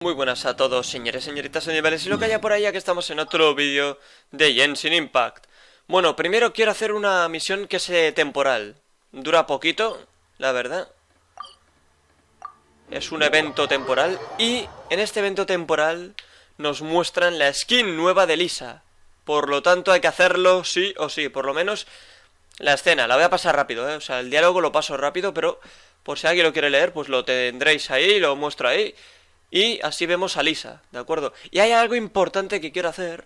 Muy buenas a todos, señores, señoritas, animales y lo que haya por ahí, ya que estamos en otro vídeo de Genshin Impact. Bueno, primero quiero hacer una misión que es temporal. Dura poquito, la verdad. Es un evento temporal y en este evento temporal nos muestran la skin nueva de Lisa. Por lo tanto hay que hacerlo sí o sí, por lo menos la escena. La voy a pasar rápido, o sea, el diálogo lo paso rápido, pero por si alguien lo quiere leer, pues lo tendréis ahí, lo muestro ahí. Y así vemos a Lisa, ¿de acuerdo? Y hay algo importante que quiero hacer,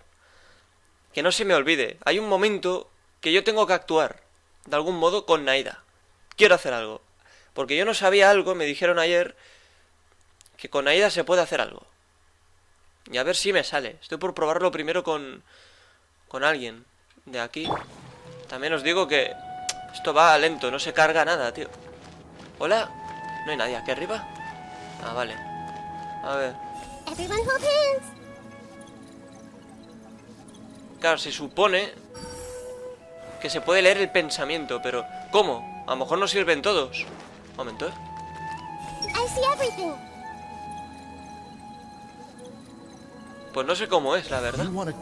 que no se me olvide. Hay un momento que yo tengo que actuar, de algún modo, con Naida. Quiero hacer algo. Porque yo no sabía algo, me dijeron ayer que con Naida se puede hacer algo. Y a ver si me sale. Estoy por probarlo primero con alguien de aquí. También os digo que esto va lento, no se carga nada, tío. ¿Hola? ¿No hay nadie aquí arriba? Ah, vale. A ver. Claro, se supone que se puede leer el pensamiento, pero ¿cómo? A lo mejor no sirven todos. Un momento, Pues no sé cómo es, la verdad. Vale,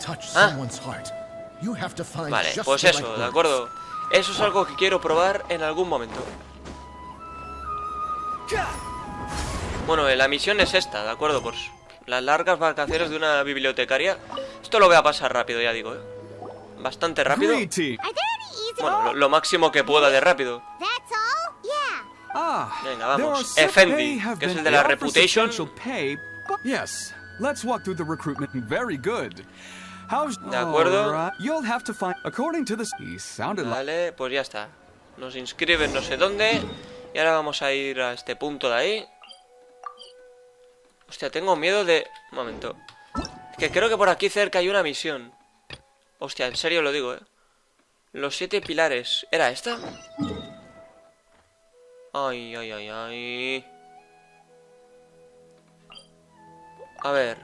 pues eso, de acuerdo. Eso es algo que quiero probar en algún momento. Bueno, la misión es esta, ¿de acuerdo? Pues las largas vacaciones de una bibliotecaria. Esto lo voy a pasar rápido, ya digo, bastante rápido. Bueno, lo máximo que pueda de rápido. Venga, vamos. Effendi, que es el de la Reputation. De acuerdo. Vale, pues ya está. Nos inscriben no sé dónde. Y ahora vamos a ir a este punto de ahí. Hostia, tengo miedo de... Un momento. Es que creo que por aquí cerca hay una misión. Hostia, en serio lo digo, Los 7 pilares. ¿Era esta? Ay, ay, ay, ay. A ver.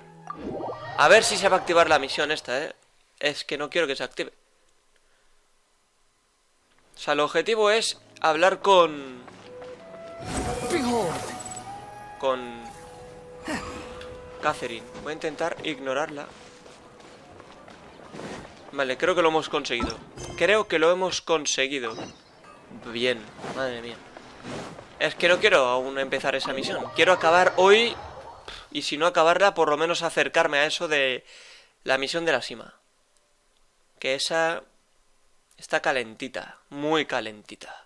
A ver si se va a activar la misión esta, Es que no quiero que se active. O sea, el objetivo es hablar con Catherine. Voy a intentar ignorarla. Vale, creo que lo hemos conseguido. Creo que lo hemos conseguido. Bien, madre mía. Es que no quiero aún empezar esa misión. Quiero acabar hoy. Y si no acabarla, por lo menos acercarme a eso de la misión de la cima. Que esa está calentita, muy calentita.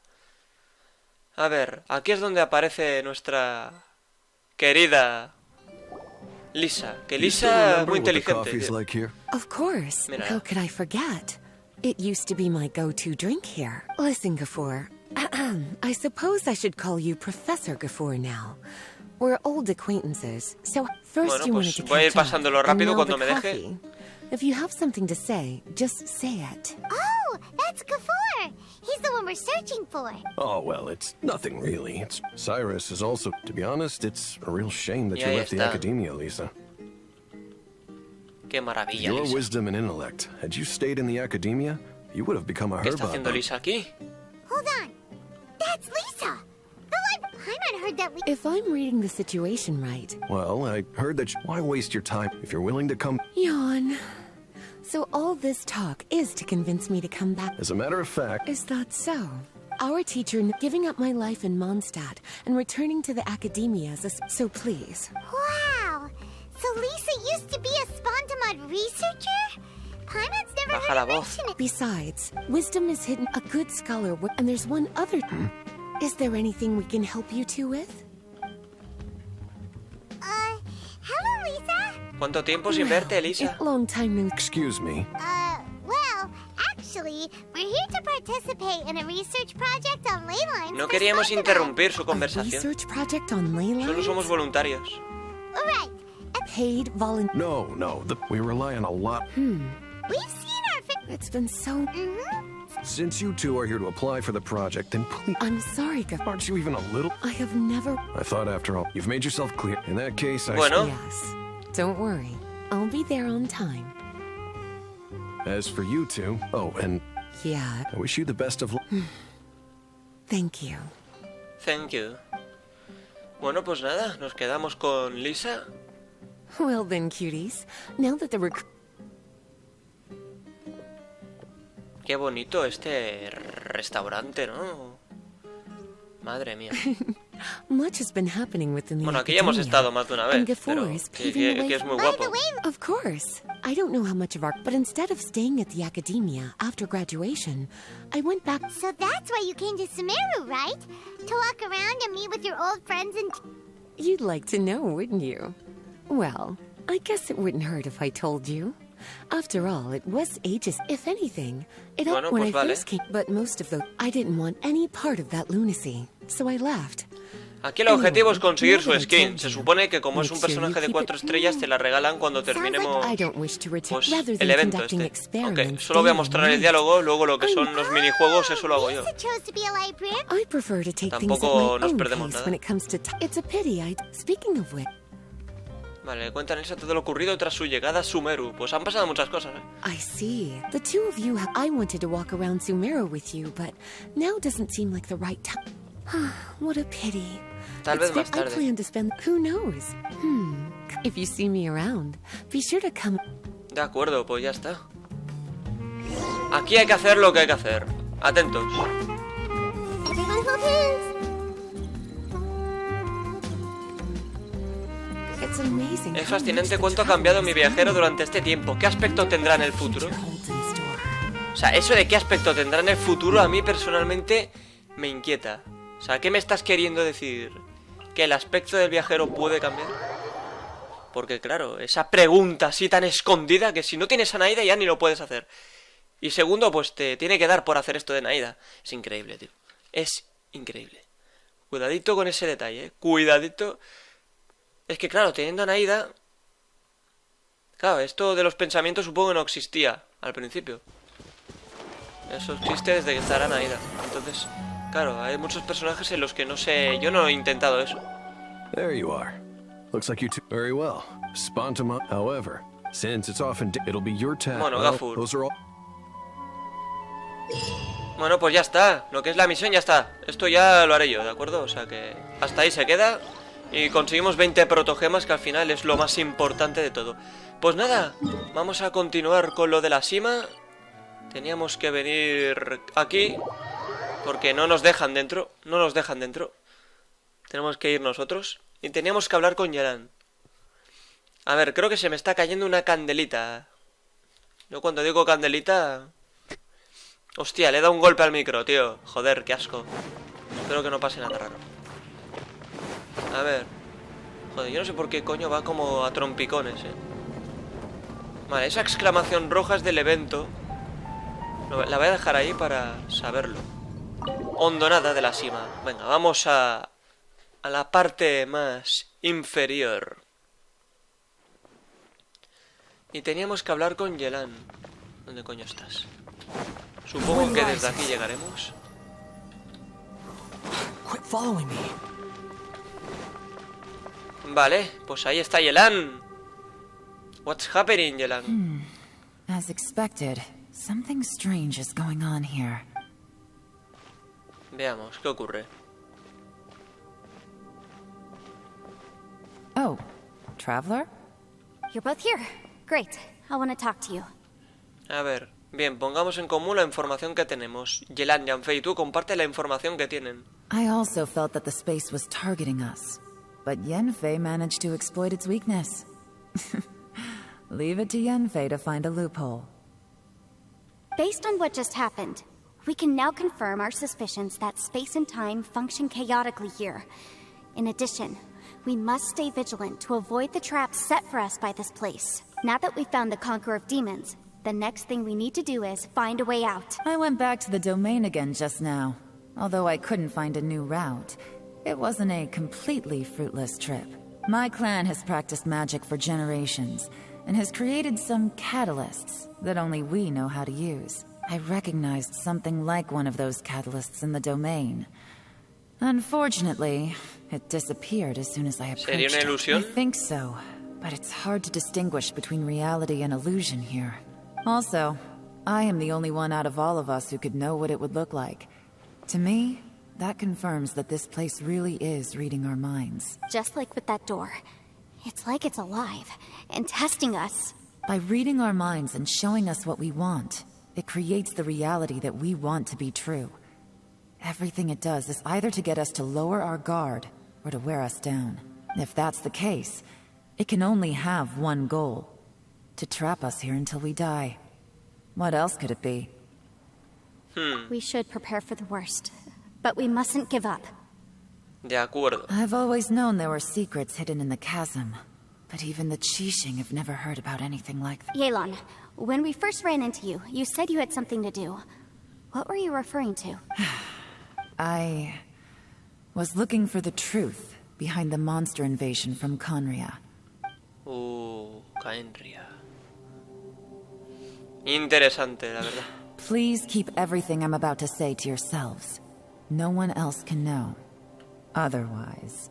A ver, aquí es donde aparece nuestra querida Lisa. Que Lisa es muy inteligente. Of course. Mira. How could I forget? It used to be my go-to drink here. Listen, Gafur. I suppose I should call you Professor Gafur now. We're old acquaintances, so first Bueno, you pues wanted to voy a ir catch up, pasándolo rápido and now cuando me the deje. coffee. If you have something to say, just say it. Oh, that's Gafur. He's the one we're searching for. Oh, well, it's nothing really. It's Cyrus is also, to be honest, it's a real shame that Y you ahí left the está. academia, Lisa. Qué maravilla, Your Lisa. wisdom and intellect, had you stayed in the academia, you would have become a ¿Qué está haciendo herba. Lisa aquí? Hold on. That's Lisa. Paimon heard that If I'm reading the situation right, Well, I heard that. Why waste your time if you're willing to come? yawn. So all this talk is to convince me to come back. As a matter of fact, Is that so? Our teacher giving up my life in Mondstadt and returning to the academia as a... So please. Wow. So Lisa used to be a Spondamod researcher? Paimon's never Baja heard la her voz. mention it. Besides, wisdom is hidden. A good scholar, and there's one other... Is there anything we can help you two with? Hello, Lisa. ¿Cuánto tiempo sin verte, Lisa? Long time no... excuse me. Well, actually, we're here to participate in a research project on ley lines. No for queríamos Spondamod. interrumpir su A conversación. research project on ley lines? Solo somos voluntarios. Right. Paid volunteer... No. We rely on a lot. We've seen our... It's been so... Since you two are here to apply for the project, then please, I'm sorry, Gaf... aren't you even a little? I have never... I thought, after all, you've made yourself clear. In that case, Bueno. Yes. Don't worry. I'll be there on time. As for you two, oh, and Yeah. I wish you the best of luck. Thank you. Thank you. Bueno, pues nada, nos quedamos con Lisa. Well then, cuties, now that the Qué bonito este restaurante, ¿no? Madre mía. much has been happening within the Bueno, aquí ya hemos academia, estado más de una and vez, pero Gafur is que paving the way es muy By guapo. the way, Of course. I don't know how much of our... But instead of staying at the academia after graduation, I went back... so that's why you came to Sumeru, right? To walk around and meet with your old friends and... You'd like to know, wouldn't you? Well, I guess it wouldn't hurt if I told you. After all, it was ages. If anything, it all Bueno, when pues I vale. first came... But most of the... I didn't want any part of that lunacy, so I left. Aquí el objetivo es conseguir su Anyway, skin. Se supone que como es un make sure you personaje de keep 4 it- estrellas, te la regalan cuando terminemos I don't wish to return pues, rather el than evento conducting este. Aunque experiments solo voy a day mostrar and el night. diálogo, luego lo que son los minijuegos, eso lo hago yo. Lisa chose to be a librarian. I prefer to take things at Tampoco my nos own perdemos pace nada. when it comes to It's a pity Speaking of which, Vale, le cuentan eso todo lo ocurrido tras su llegada a Sumeru. Pues han pasado muchas cosas, ¿eh? I see. The two of you I wanted to walk around Sumeru with you, but now doesn't seem like the right time. What a pity. Tal vez It's más that I tarde. plan to spend... Who knows? If you see me around, be sure to come... De acuerdo, pues ya está. Aquí hay que hacer lo que hay que hacer. Atentos. Everyone hold hands. It's amazing Es how fascinante much the cuánto ha time cambiado mi has viajero come. durante este tiempo. ¿Qué aspecto tendrá en el futuro? Future holds in store. O sea, eso de qué aspecto tendrá en el futuro a mí personalmente me inquieta. O sea, ¿qué me estás queriendo decir? ¿Que el aspecto del viajero puede cambiar? Porque claro, esa pregunta así tan escondida que si no tienes a Naida ya ni lo puedes hacer. Y segundo, pues te tiene que dar por hacer esto de Naida. Es increíble, tío. Es increíble. Cuidadito con ese detalle, ¿eh? Cuidadito. Es que claro, teniendo a Naida... Claro, esto de los pensamientos supongo que no existía al principio. Eso existe desde que estará Naida. Entonces, claro, hay muchos personajes en los que no sé... Yo no he intentado eso. There you are. Looks like you took very well. Spontama, however, since it's often it'll be your task. Bueno, Well, Gafur. those are all. Bueno, pues ya está. Lo que es la misión ya está. Esto ya lo haré yo, ¿de acuerdo? O sea que hasta ahí se queda. Y conseguimos 20 protogemas, que al final es lo más importante de todo. Pues nada, vamos a continuar con lo de la cima. Teníamos que venir aquí, porque no nos dejan dentro. No nos dejan dentro. Tenemos que ir nosotros. Y teníamos que hablar con Yelan. A ver, creo que se me está cayendo una candelita. Yo cuando digo candelita... Hostia, le he dado un golpe al micro, tío. Joder, qué asco. Espero que no pase nada raro. A ver. Joder, yo no sé por qué coño va como a trompicones, Vale, esa exclamación roja es del evento. La voy a dejar ahí para saberlo. Hondonada de la cima. Venga, vamos a la parte más inferior. Y teníamos que hablar con Yelan. ¿Dónde coño estás? Supongo que desde aquí llegaremos. Quit following me. Vale, pues ahí está Yelan. What's happening, Yelan? As expected, something strange is going on here. Veamos, ¿qué ocurre? Oh, Traveler? You're both here. Great. I want to talk to you. A ver, bien, pongamos en común la información que tenemos. Yelan, Yanfei y tú comparte la información que tienen. I also felt that the space was targeting us, but Yanfei managed to exploit its weakness. Leave it to Yanfei to find a loophole. Based on what just happened, we can now confirm our suspicions that space and time function chaotically here. In addition, we must stay vigilant to avoid the traps set for us by this place. Now that we've found the Conqueror of Demons, the next thing we need to do is find a way out. I went back to the domain again just now. Although I couldn't find a new route, it wasn't a completely fruitless trip. My clan has practiced magic for generations, and has created some catalysts that only we know how to use. I recognized something like one of those catalysts in the domain. Unfortunately, it disappeared as soon as I approached ¿Sería una it. ilusión? I think so, but it's hard to distinguish between reality and illusion here. Also, I am the only one out of all of us who could know what it would look like. To me, that confirms that this place really is reading our minds. Just like with that door. It's like it's alive and testing us. By reading our minds and showing us what we want, it creates the reality that we want to be true. Everything it does is either to get us to lower our guard or to wear us down. If that's the case, it can only have one goal: to trap us here until we die. What else could it be? We should prepare for the worst, but we mustn't give up. De acuerdo. I've always known there were secrets hidden in the chasm, but even the Qixing have never heard about anything like that. Yelan, when we first ran into you, you said you had something to do. What were you referring to? I was looking for the truth behind the monster invasion from Conria. Khaenri'ah. Interesante, la verdad. Please keep everything I'm about to say to yourselves. No one else can know. Otherwise.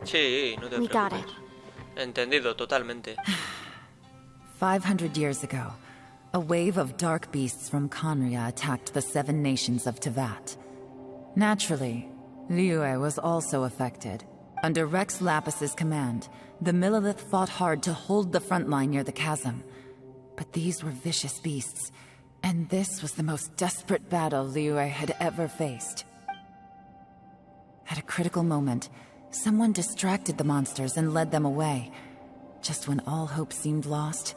Sí, no te We got preocupes. Entendido, totalmente. 500 years ago, a wave of dark beasts from Conria attacked the 7 nations of Teyvat. Naturally, Liyue was also affected. Under Rex Lapis's command, the Millelith fought hard to hold the front line near the chasm. But these were vicious beasts, and this was the most desperate battle Liyue had ever faced. At a critical moment, someone distracted the monsters and led them away. Just when all hope seemed lost,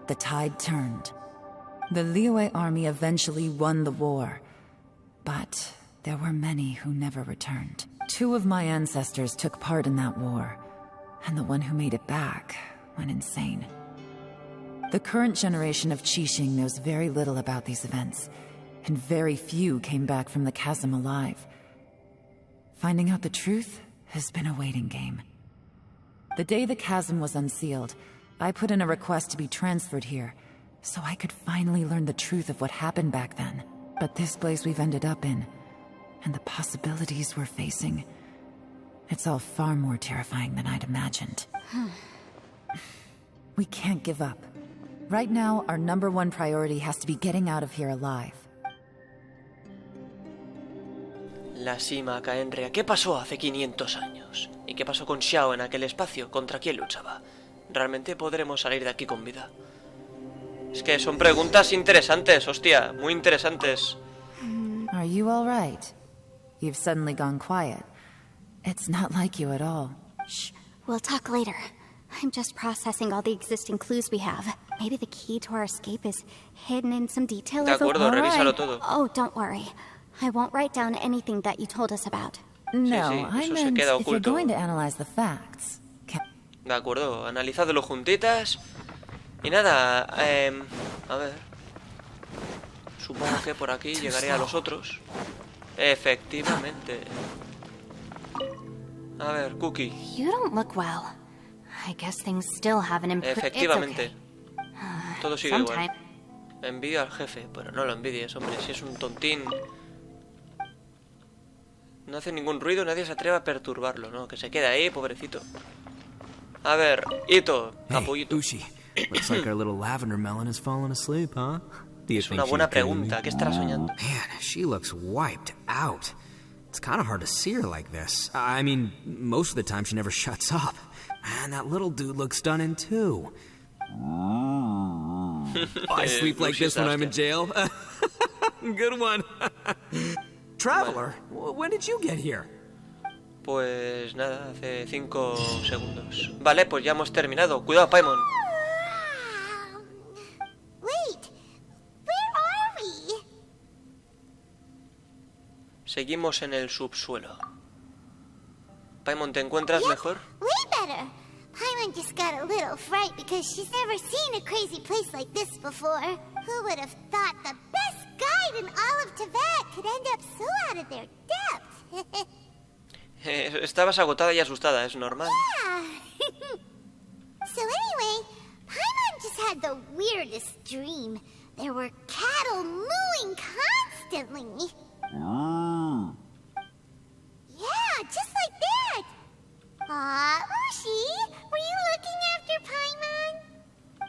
the tide turned. The Liyue army eventually won the war, but there were many who never returned. 2 of my ancestors took part in that war, and the one who made it back went insane. The current generation of Qixing knows very little about these events, and very few came back from the chasm alive. Finding out the truth has been a waiting game. The day the chasm was unsealed, I put in a request to be transferred here, so I could finally learn the truth of what happened back then. But this place we've ended up in, and the possibilities we're facing, it's all far more terrifying than I'd imagined. We can't give up. Right now, our #1 priority has to be getting out of here alive. La cima, Khaenri'ah. ¿Qué pasó hace 500 años? ¿Y qué pasó con Xiao en aquel espacio? ¿Contra quién luchaba? ¿Realmente podremos salir de aquí con vida? Es que son preguntas interesantes, hostia, muy interesantes. Are you all right? You've suddenly gone quiet. It's not like you at all. Shh, we'll talk later. I'm just processing all the existing clues we have. Maybe the key to our escape is hidden in some detail De of the... acuerdo, revísalo todo. Oh, don't worry. I won't write down anything that you told us about. No, sí, I eso se meant queda if you're oculto. going to analyze the facts. De acuerdo, analizadlo juntitas. Y nada, a ver. Supongo que por aquí llegaré a los otros. Efectivamente. A ver, Cookie. You don't look well. I guess things still haven't improved. Efectivamente. Todo sigue Sometime. igual. Envidio al jefe. Bueno, no lo envidies, hombre. Si es un tontín. No hace ningún ruido, nadie se atreve a perturbarlo, ¿no? Que se quede ahí, pobrecito. A ver, Ito, Hey, capullito. Ushi. Looks like our little lavender melon has fallen asleep, huh? Do you Es think una buena she's kidding me? pregunta. ¿Qué estará soñando? Man, she looks wiped out. It's kind of hard to see her like this. I mean, most of the time she never shuts up. And that little dude looks stunning too. I sleep like this when I'm in jail. Good one. Traveler, when did you get here? Pues nada, hace 5 segundos. Vale, pues ya hemos terminado. Cuidado, Paimon. Wait, where are we? Seguimos en el subsuelo. Paimon, ¿te encuentras mejor? Way better. Paimon just got a little fright because she's never seen a crazy place like this before. Who would have thought the best guide in all of Teyvat could end up so out of their depth? Estabas agotada y asustada, es normal. Yeah. So anyway, Paimon just had the weirdest dream. There were cattle mooing constantly. Yeah, just like that. Aw, Ushi, were you looking after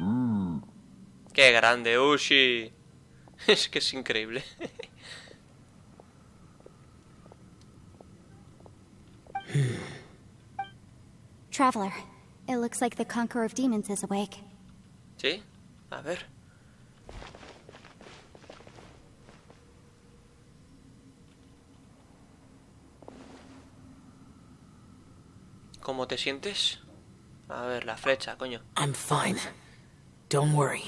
Paimon? ¡Qué grande, Ushi! Es que es increíble. Traveler, It looks like the Conqueror of Demons is awake. ¿Sí? A ver. ¿Cómo te sientes? A ver, la flecha, coño. I'm fine. Don't worry.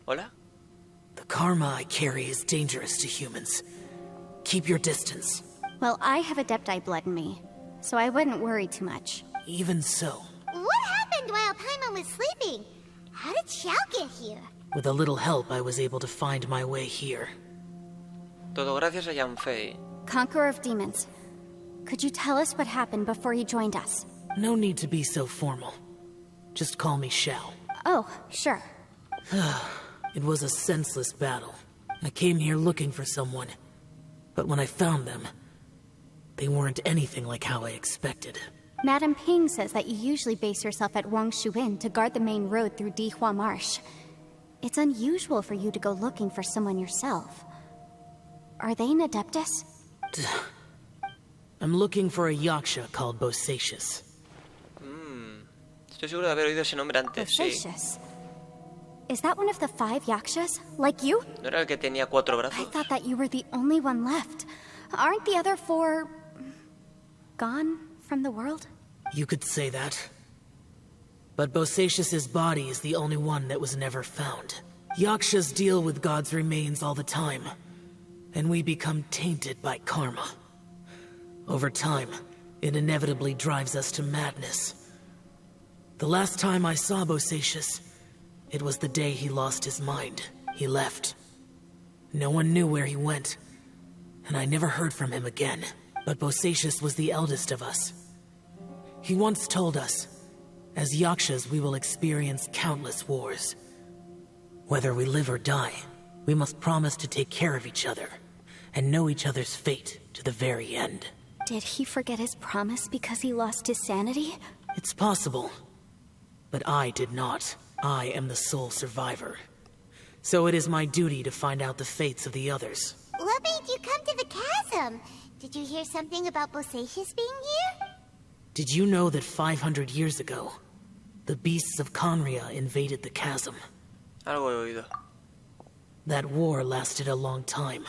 ¿Hola? The karma I carry is dangerous to humans. Keep your distance. Well, I have Adepti blood in me, so I wouldn't worry too much. Even so, What happened while Paimon was sleeping? How did Xiao get here? with a little help, I was able to find my way here. Todo gracias a Yanfei. Conqueror of Demons, could you tell us what happened before you joined us? No need to be so formal. Just call me Xiao. Oh, sure. It was a senseless battle. I came here looking for someone. But when I found them, they weren't anything like how I expected. Madame Ping says that you usually base yourself at Wangshu Inn to guard the main road through Dihua Marsh. It's unusual for you to go looking for someone yourself. Are they an Adeptus? I'm looking for a Yaksha called Bosacius. Estoy seguro de haber oído ese nombre antes, sí. Bosacius. Is that one of the 5 Yakshas? Like you? ¿No era el que tenía 4 I brazos? thought that you were the only one left. Aren't the other 4... gone from the world? You could say that. But Bosacius's body is the only one that was never found. Yakshas deal with God's remains all the time, and we become tainted by karma. Over time, it inevitably drives us to madness. The last time I saw Bosacius, it was the day he lost his mind. He left. No one knew where he went, and I never heard from him again. But Bosacius was the eldest of us. He once told us, as Yakshas we will experience countless wars. Whether we live or die, we must promise to take care of each other, and know each other's fate to the very end. Did he forget his promise because he lost his sanity? It's possible, but I did not. I am the sole survivor. So it is my duty to find out the fates of the others. What made you come to the chasm? Did you hear something about Bosacius being here? Did you know that 500 years ago, the beasts of Conria invaded the chasm? Algo he oído. That war lasted a long time.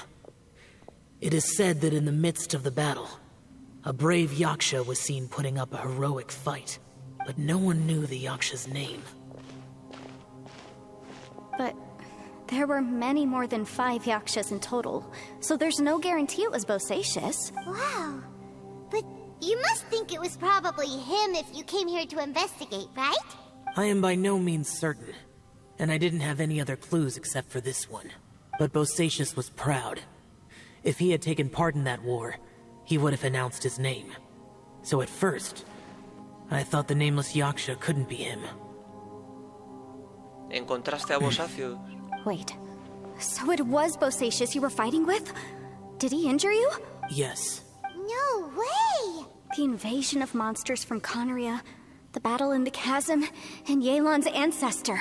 It is said that in the midst of the battle, a brave Yaksha was seen putting up a heroic fight, but no one knew the Yaksha's name. But there were many more than 5 Yakshas in total, so there's no guarantee it was Bosacius. Wow. But you must think it was probably him if you came here to investigate, right? I am by no means certain, and I didn't have any other clues except for this one. But Bosacius was proud. If he had taken part in that war, he would have announced his name. So at first, I thought the nameless Yaksha couldn't be him. ¿Encontraste a Bosacius? Wait, so it was Bosacius you were fighting with? Did he injure you? Yes. No way! The invasion of monsters from Conria, the battle in the chasm, and Yelan's ancestor.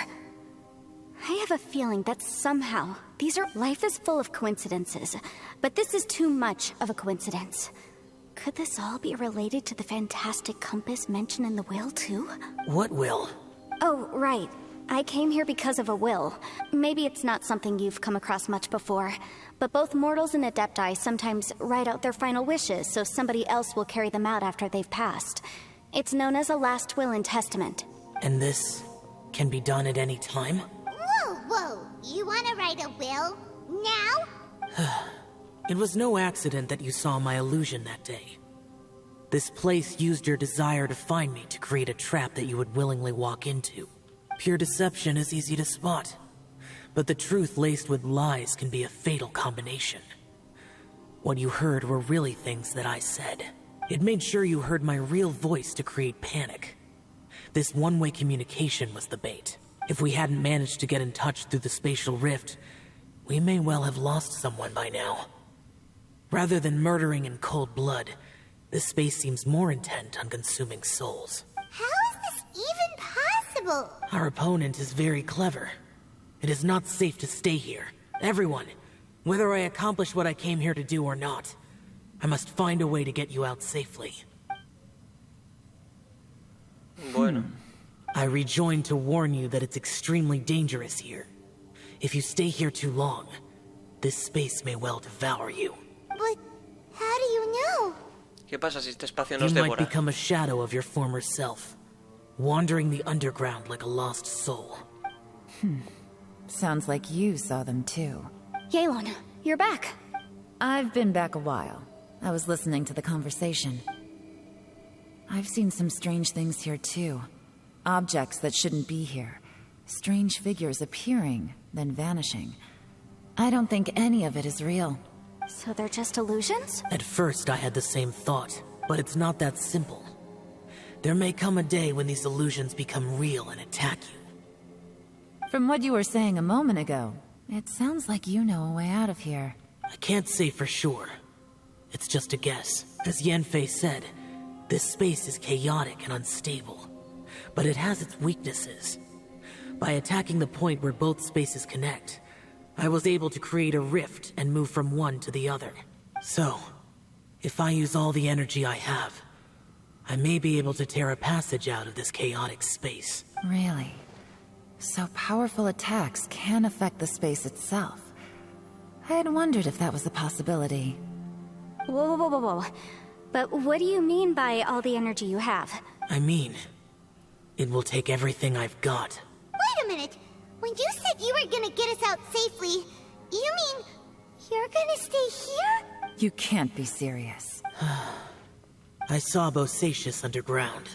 I have a feeling that somehow life is full of coincidences, but this is too much of a coincidence. Could this all be related to the fantastic compass mentioned in the will, too? What will? Oh, right. I came here because of a will. Maybe it's not something you've come across much before, but both mortals and Adepti sometimes write out their final wishes so somebody else will carry them out after they've passed. It's known as a last will and testament. And this can be done at any time? Whoa, whoa! You want to write a will? Now? It was no accident that you saw my illusion that day. This place used your desire to find me to create a trap that you would willingly walk into. Pure deception is easy to spot, but the truth laced with lies can be a fatal combination. What you heard were really things that I said. It made sure you heard my real voice to create panic. This one-way communication was the bait. If we hadn't managed to get in touch through the spatial rift, we may well have lost someone by now. Rather than murdering in cold blood, this space seems more intent on consuming souls. How is this even possible? Our opponent is very clever. It is not safe to stay here. Everyone, whether I accomplish what I came here to do or not, I must find a way to get you out safely. Bueno. I rejoined to warn you that it's extremely dangerous here. If you stay here too long, this space may well devour you. But how do you know? ¿Qué pasa si este espacio You nos might devora? become a shadow of your former self, wandering the underground like a lost soul. Sounds like you saw them too. Yelan, you're back. I've been back a while. I was listening to the conversation. I've seen some strange things here too. Objects that shouldn't be here. Strange figures appearing, then vanishing. I don't think any of it is real. So they're just illusions? At first, I had the same thought, but it's not that simple. There may come a day when these illusions become real and attack you. From what you were saying a moment ago, it sounds like you know a way out of here. I can't say for sure. It's just a guess. As Yanfei said, this space is chaotic and unstable, but it has its weaknesses. By attacking the point where both spaces connect, I was able to create a rift and move from one to the other. So, if I use all the energy I have, I may be able to tear a passage out of this chaotic space. Really? So powerful attacks can affect the space itself. I had wondered if that was a possibility. Whoa, whoa, whoa, whoa. But what do you mean by all the energy you have? I mean, it will take everything I've got. Wait a minute. When you said you were gonna get us out safely, you mean you're gonna stay here? You can't be serious. I saw Bosacius underground.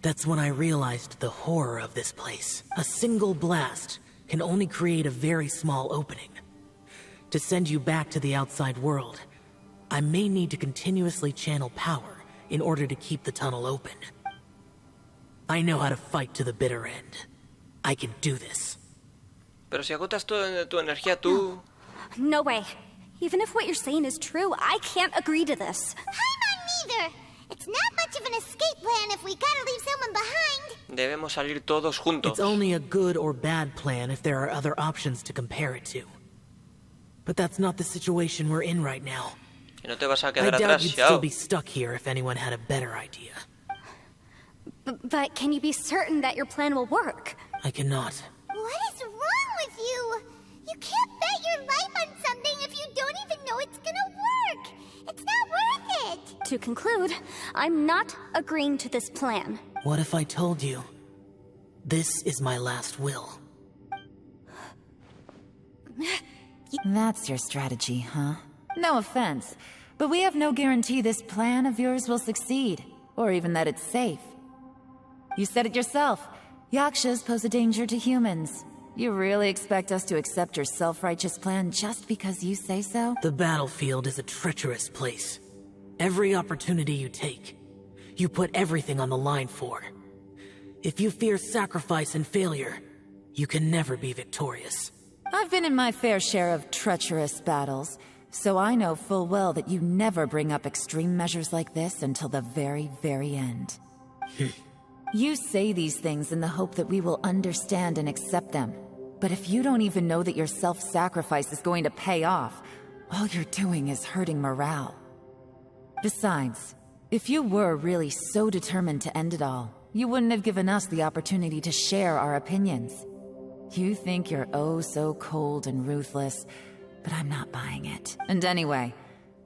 That's when I realized the horror of this place. A single blast can only create a very small opening. To send you back to the outside world, I may need to continuously channel power in order to keep the tunnel open. I know how to fight to the bitter end. I can do this. Pero si agotas toda tu energía, tú... No way. Even if what you're saying is true, I can't agree to this. I'm neither. It's not much of an escape plan if we gotta leave someone behind. Debemos salir todos juntos. It's only a good or bad plan if there are other options to compare it to. But that's not the situation we're in right now. Que no te vas a I quedar doubt atrás, you'd still Xiao. be stuck here if anyone had a better idea. But can you be certain that your plan will work? I cannot. What is wrong with you? You can't bet your life on something if you don't even know it's gonna work. It's not worth it. To conclude, I'm not agreeing to this plan. What if I told you, this is my last will? That's your strategy, huh? No offense, but we have no guarantee this plan of yours will succeed, or even that it's safe. You said it yourself. Yakshas pose a danger to humans. You really expect us to accept your self-righteous plan just because you say so? The battlefield is a treacherous place. Every opportunity you take, you put everything on the line for. If you fear sacrifice and failure, you can never be victorious. I've been in my fair share of treacherous battles, so I know full well that you never bring up extreme measures like this until the very, very end. You say these things in the hope that we will understand and accept them. But if you don't even know that your self-sacrifice is going to pay off, all you're doing is hurting morale. Besides, if you were really so determined to end it all, you wouldn't have given us the opportunity to share our opinions. You think you're oh so cold and ruthless, but I'm not buying it. And anyway,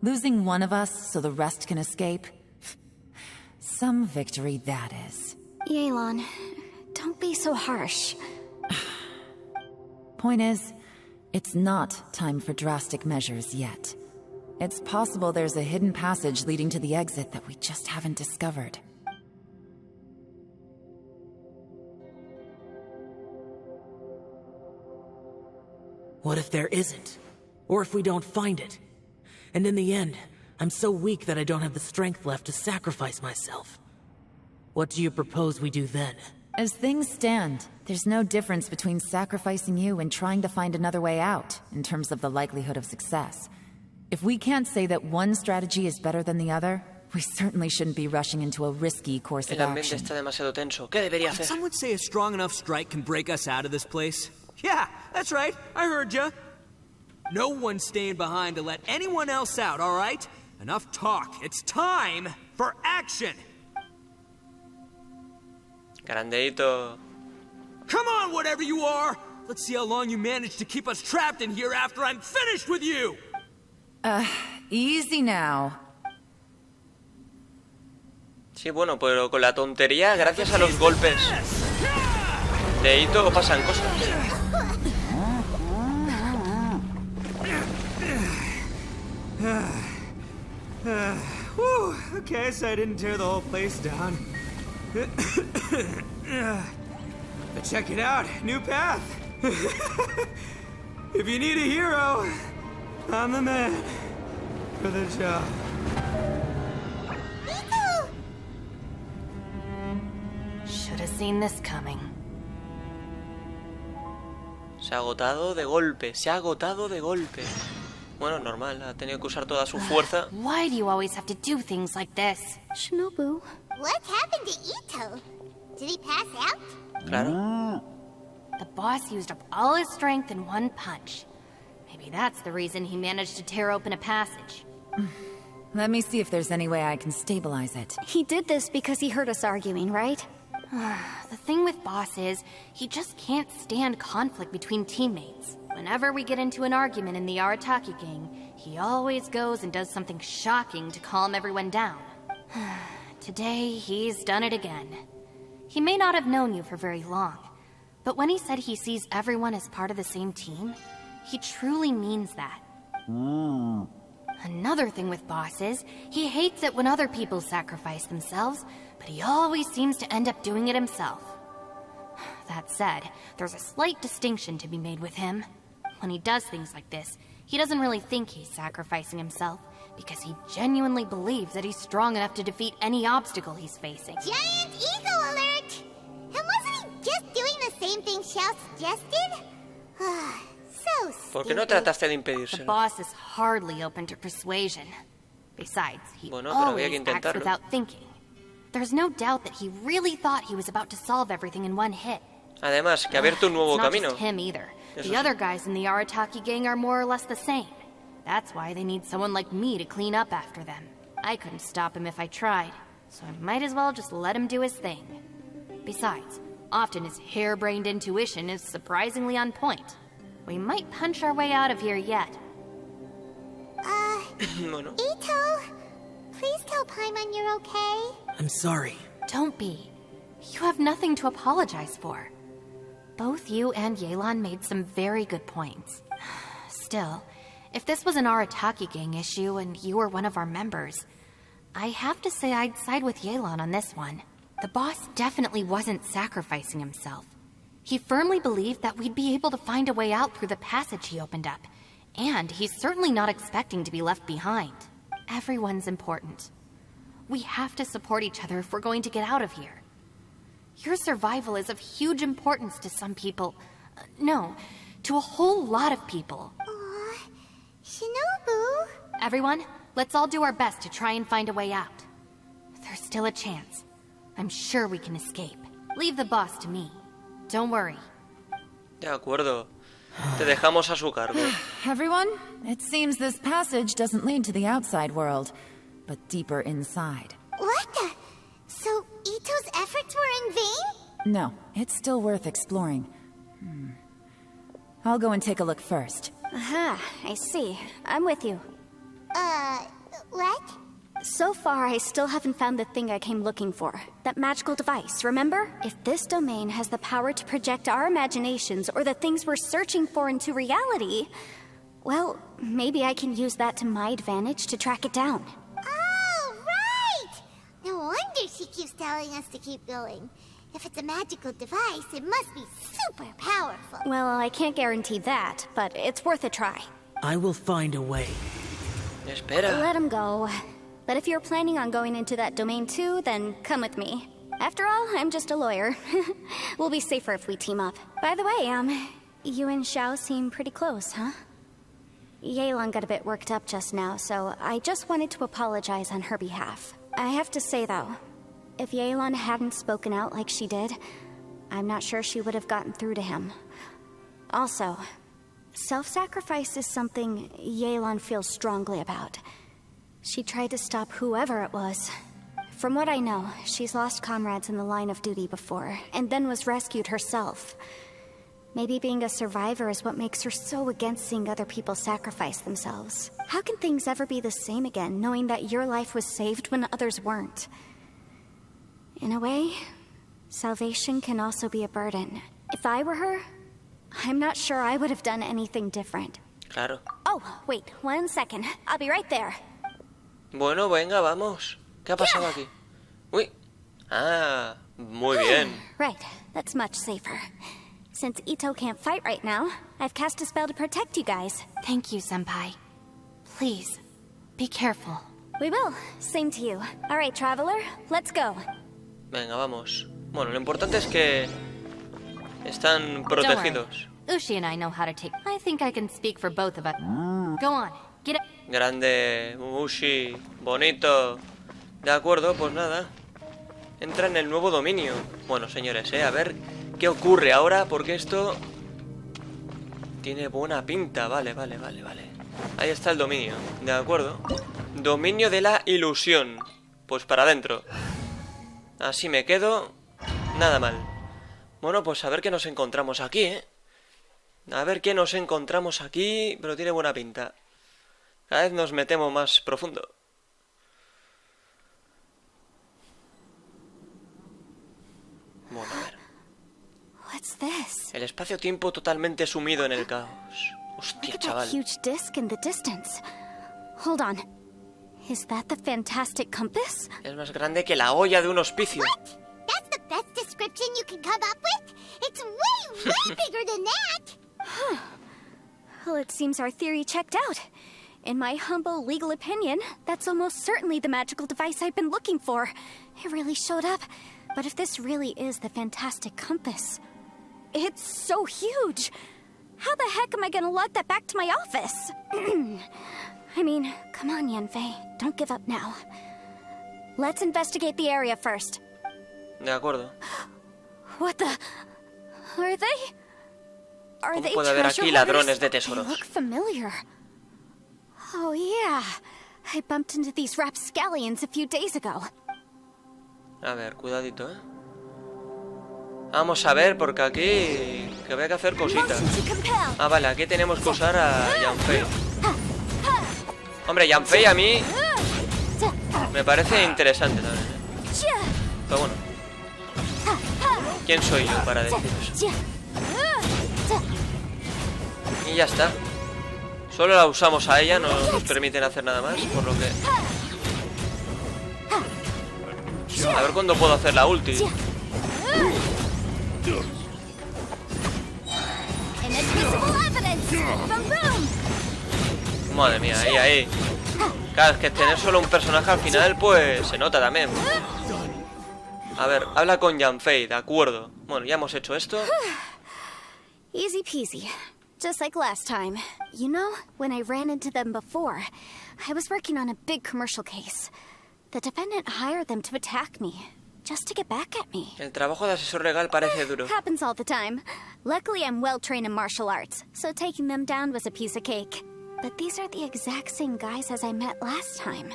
losing one of us so the rest can escape? Some victory that is. Yelan, don't be so harsh. Point is, it's not time for drastic measures yet. It's possible there's a hidden passage leading to the exit that we just haven't discovered. What if there isn't? Or if we don't find it? And in the end, I'm so weak that I don't have the strength left to sacrifice myself. What do you propose we do then? As things stand, there's no difference between sacrificing you and trying to find another way out, in terms of the likelihood of success. If we can't say that one strategy is better than the other, we certainly shouldn't be rushing into a risky course of El ambiente action. está demasiado tenso. ¿Qué debería Did hacer? someone say a strong enough strike can break us out of this place? Yeah, that's right. I heard ya. No one's staying behind to let anyone else out, all right? Enough talk. It's time for action. Grandeito. Come on, whatever you are. Let's see how long you manage to keep us trapped in here after I'm finished with you. Easy now. Sí, bueno, pero con la tontería, gracias a los golpes de Ito pasan cosas. Okay, so I didn't tear the whole place down. But check it out, new path. If you need a hero, I'm the man for the job. Should have seen this coming. Se ha agotado de golpe, se ha agotado de golpe. Bueno, normal, ha tenido que usar toda su fuerza. Why do you always have to do things like this? Shinobu. What happened to Ito? Did he pass out? Claro. The boss used up all his strength in one punch. Maybe that's the reason he managed to tear open a passage. Let me see if there's any way I can stabilize it. He did this because he heard us arguing, right? The thing with Boss is, he just can't stand conflict between teammates. Whenever we get into an argument in the Arataki gang, he always goes and does something shocking to calm everyone down. Today, he's done it again. He may not have known you for very long, but when he said he sees everyone as part of the same team, he truly means that. Another thing with Boss is, he hates it when other people sacrifice themselves, but he always seems to end up doing it himself. That said, there's a slight distinction to be made with him. When he does things like this, he doesn't really think he's sacrificing himself, because he genuinely believes that he's strong enough to defeat any obstacle he's facing. Giant eagle alert! And wasn't he just doing the same thing Xiao suggested? So stupid. ¿Por qué no trataste de The impedírselo? boss is hardly open to persuasion. Besides, he Bueno, pero había que always acts intentarlo. without thinking. There's no doubt that he really thought he was about to solve everything in one hit. Además, que ha abierto un nuevo It's not camino. just him either. Eso The sí. other guys in the Arataki gang are more or less the same. That's why they need someone like me to clean up after them. I couldn't stop him if I tried, so I might as well just let him do his thing. Besides, often his harebrained intuition is surprisingly on point. We might punch our way out of here yet. Bueno, Ito, please tell Paimon you're okay. I'm sorry. Don't be. You have nothing to apologize for. Both you and Yelan made some very good points. Still, if this was an Arataki gang issue and you were one of our members, I have to say I'd side with Yelan on this one. The boss definitely wasn't sacrificing himself. He firmly believed that we'd be able to find a way out through the passage he opened up, and he's certainly not expecting to be left behind. Everyone's important. We have to support each other if we're going to get out of here. Your survival is of huge importance to some people. No, to a whole lot of people. Aw, Shinobu. Everyone, let's all do our best to try and find a way out. There's still a chance. I'm sure we can escape. Leave the boss to me. Don't worry. de acuerdo. Te dejamos a su cargo. Everyone, it seems this passage doesn't lead to the outside world, but deeper inside. What the? So Ito's efforts were in vain? No, it's still worth exploring. I'll go and take a look first. Aha, I see. I'm with you. What? So far, I still haven't found the thing I came looking for. That magical device, remember? If this domain has the power to project our imaginations or the things we're searching for into reality, well, maybe I can use that to my advantage to track it down. Oh, right! No wonder she keeps telling us to keep going. If it's a magical device, it must be super powerful. Well, I can't guarantee that, but it's worth a try. I will find a way. Espera. Let him go. But if you're planning on going into that domain too, then come with me. After all, I'm just a lawyer. We'll be safer if we team up. By the way, you and Xiao seem pretty close, huh? Yelan got a bit worked up just now, so I just wanted to apologize on her behalf. I have to say, though, if Yelan hadn't spoken out like she did, I'm not sure she would have gotten through to him. Also, self-sacrifice is something Yelan feels strongly about. She tried to stop whoever it was. From what I know, she's lost comrades in the line of duty before, and then was rescued herself. Maybe being a survivor is what makes her so against seeing other people sacrifice themselves. How can things ever be the same again, knowing that your life was saved when others weren't? In a way, salvation can also be a burden. If I were her, I'm not sure I would have done anything different. Claro. Oh, wait, 1 second. I'll be right there. Bueno, venga, vamos. ¿Qué ha pasado aquí? Uy. Ah, muy bien. Right, that's much safer. Since Ito can't fight right now, I've cast a spell to protect you guys. Thank you, Senpai. Please, be careful. We will. Same to you. All right, Traveler, let's go. Venga, vamos. Bueno, lo importante es que están protegidos. Ushi and I know how to take... I think I can speak for both of us. Go on, get it. Grande, Ushi, bonito. De acuerdo, pues nada. Entra en el nuevo dominio. Bueno, señores, a ver qué ocurre ahora, porque esto tiene buena pinta. Vale. Ahí está el dominio, de acuerdo. Dominio de la ilusión. Pues para adentro. Así me quedo. Nada mal. Bueno, pues a ver qué nos encontramos aquí, A ver qué nos encontramos aquí, pero tiene buena pinta. Cada vez nos metemos más profundo. Bueno, a ver. What's this? El espacio-tiempo totalmente sumido en el caos. Look Hostia, at that chaval. huge disc in the distance. Hold on. Is that the fantastic compass? Es más grande que la olla de un hospicio. What? That's the best description you can come up with? It's way bigger than that! Well, it seems our theory checked out. In my humble legal opinion, that's almost certainly the magical device I've been looking for. It really showed up. But if this really is the fantastic compass, it's so huge. How the heck am I gonna lug that back to my office? I mean, come on, Yanfei. Don't give up now. Let's investigate the area first. De acuerdo. What the... Are they... Are ¿Cómo they puede haber treasure aquí hunters? ladrones de They tesoros? look familiar. Oh, yeah. I bumped into these rapscallions a few days ago. A ver, cuidadito, Vamos a ver, porque aquí que había que hacer cositas. Ah, vale, aquí tenemos que usar a Yanfei. Hombre, Yanfei a mí me parece interesante también, Pero bueno, ¿quién soy yo para decir eso? Y ya está. Solo la usamos a ella, no nos permiten hacer nada más, por lo que... A ver cuándo puedo hacer la ulti. Madre mía, ahí. Claro, es que tener solo un personaje al final, pues se nota también. A ver, habla con Yanfei, de acuerdo. Bueno, ya hemos hecho esto. Easy peasy. Just like last time. You know, when I ran into them before, I was working on a big commercial case. The defendant hired them to attack me, just to get back at me. El trabajo de asesor legal parece duro. Happens all the time. Luckily, I'm well trained in martial arts, so taking them down was a piece of cake. But these are the exact same guys as I met last time.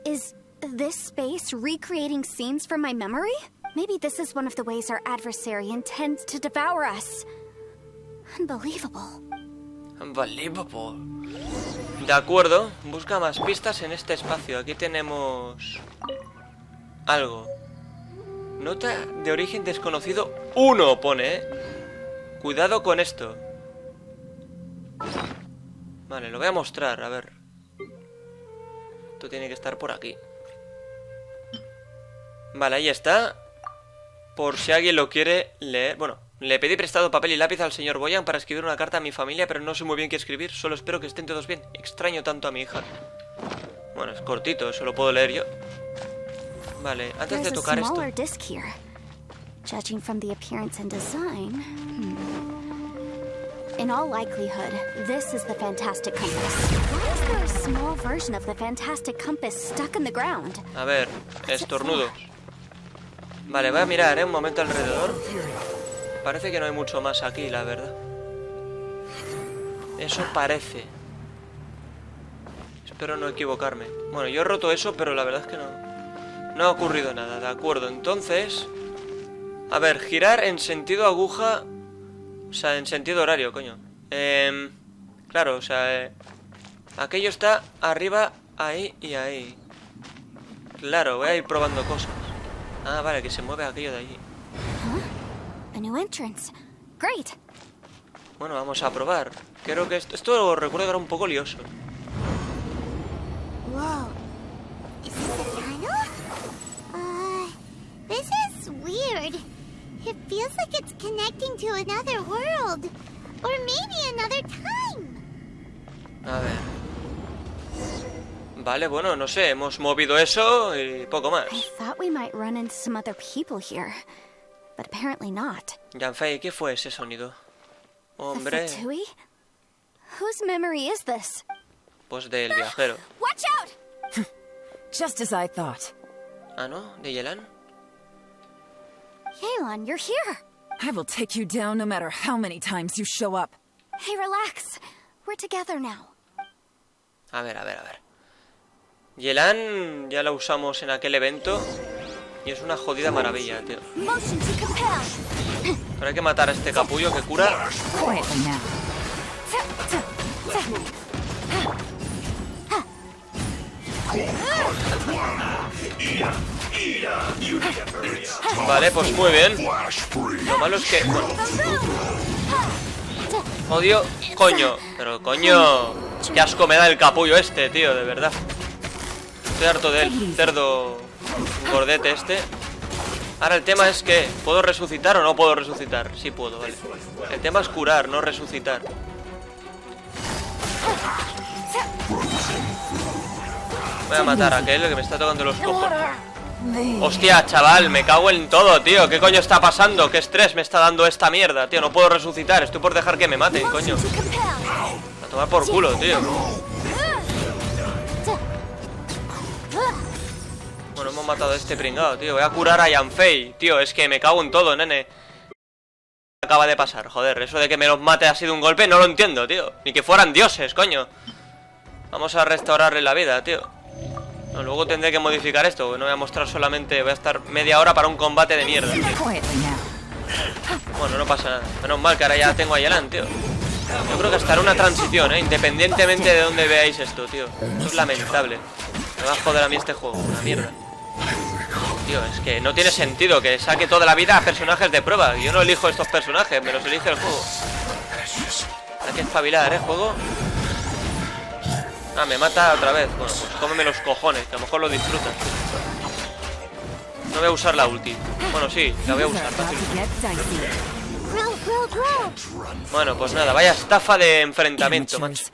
Is this space recreating scenes from my memory? Maybe this is one of the ways our adversary intends to devour us. Unbelievable. Unbelievable. De acuerdo, busca más pistas en este espacio. Aquí tenemos algo. Nota de origen desconocido 1 pone, Cuidado con esto. Vale, lo voy a mostrar, a ver. Esto tiene que estar por aquí. Vale, ahí está. Por si alguien lo quiere leer. Bueno, le pedí prestado papel y lápiz al señor Boyan para escribir una carta a mi familia, pero no sé muy bien qué escribir. Solo espero que estén todos bien. Extraño tanto a mi hija. Bueno, es cortito, eso lo puedo leer yo. Vale, antes de tocar esto... Judging from the appearance and design... In all likelihood, this is the Fantastic Compass. Why is there a small version of the Fantastic Compass stuck in the ground? A ver, estornudos. Vale, voy a mirar, un momento alrededor. Parece que no hay mucho más aquí, la verdad. Eso parece. Espero no equivocarme. Bueno, yo he roto eso, pero la verdad es que no ha ocurrido nada. De acuerdo, entonces... A ver, girar en sentido aguja... O sea, en sentido horario, coño. Claro, o sea... aquello está arriba, ahí y ahí. Claro, voy a ir probando cosas. Ah, vale, que se mueve aquello de allí. A new entrance. Great. Bueno, vamos a probar. Creo que esto recuerdo que era un poco lioso. Whoa. Is this a tunnel? This is weird. It feels like it's connecting to another world. Or maybe another time. A ver. Vale, bueno, no sé, hemos movido eso y poco más. I thought we might run into some other people here, but apparently not. Yanfei, ¿qué fue ese sonido? Hombre. The Fatui? Whose memory is this? Pues del viajero. Watch out! Just as I thought. Ah, ¿no? ¿De Yelan? Yelan, you're here. I will take you down no matter how many times you show up. Hey, relax. We're together now. A ver. Yelan ya la usamos en aquel evento y es una jodida maravilla, tío. Motion to compel. Pero hay que matar a este capullo que cura. Quietly now. Vale, pues muy bien. Lo malo es que... bueno. Odio... Coño. Pero coño... Qué asco me da el capullo este, tío, de verdad. Estoy harto del cerdo gordete este. Ahora el tema es que... ¿puedo resucitar o no puedo resucitar? Sí puedo, vale. El tema es curar, no resucitar. Voy a matar a aquel que me está tocando los cojones. Hostia, chaval, me cago en todo, tío. ¿Qué coño está pasando? ¿Qué estrés me está dando esta mierda, tío? No puedo resucitar, estoy por dejar que me mate, coño. A tomar por culo, tío. Bueno, hemos matado a este pringado, tío. Voy a curar a Yanfei, tío. Es que me cago en todo, nene. Acaba de pasar, joder. Eso de que me los mate así de un golpe no lo entiendo, tío. Ni que fueran dioses, coño. Vamos a restaurarle la vida, tío. No, luego tendré que modificar esto, porque no voy a mostrar solamente... Voy a estar media hora para un combate de mierda, tío. Bueno, no pasa nada. Menos mal que ahora ya tengo a Yelan, tío. Yo creo que hasta en una transición, independientemente de dónde veáis esto, tío. Esto es lamentable. Me va a joder a mí este juego, una mierda. Tío, es que no tiene sentido que saque toda la vida a personajes de prueba. Yo no elijo estos personajes, me los elige el juego. Hay que espabilar, juego. Ah, me mata otra vez. Bueno, pues cómeme los cojones, que a lo mejor lo disfrutas. No voy a usar la ulti. Bueno, sí, la voy a usar, fácil. Bueno, pues nada, vaya estafa de enfrentamiento, macho.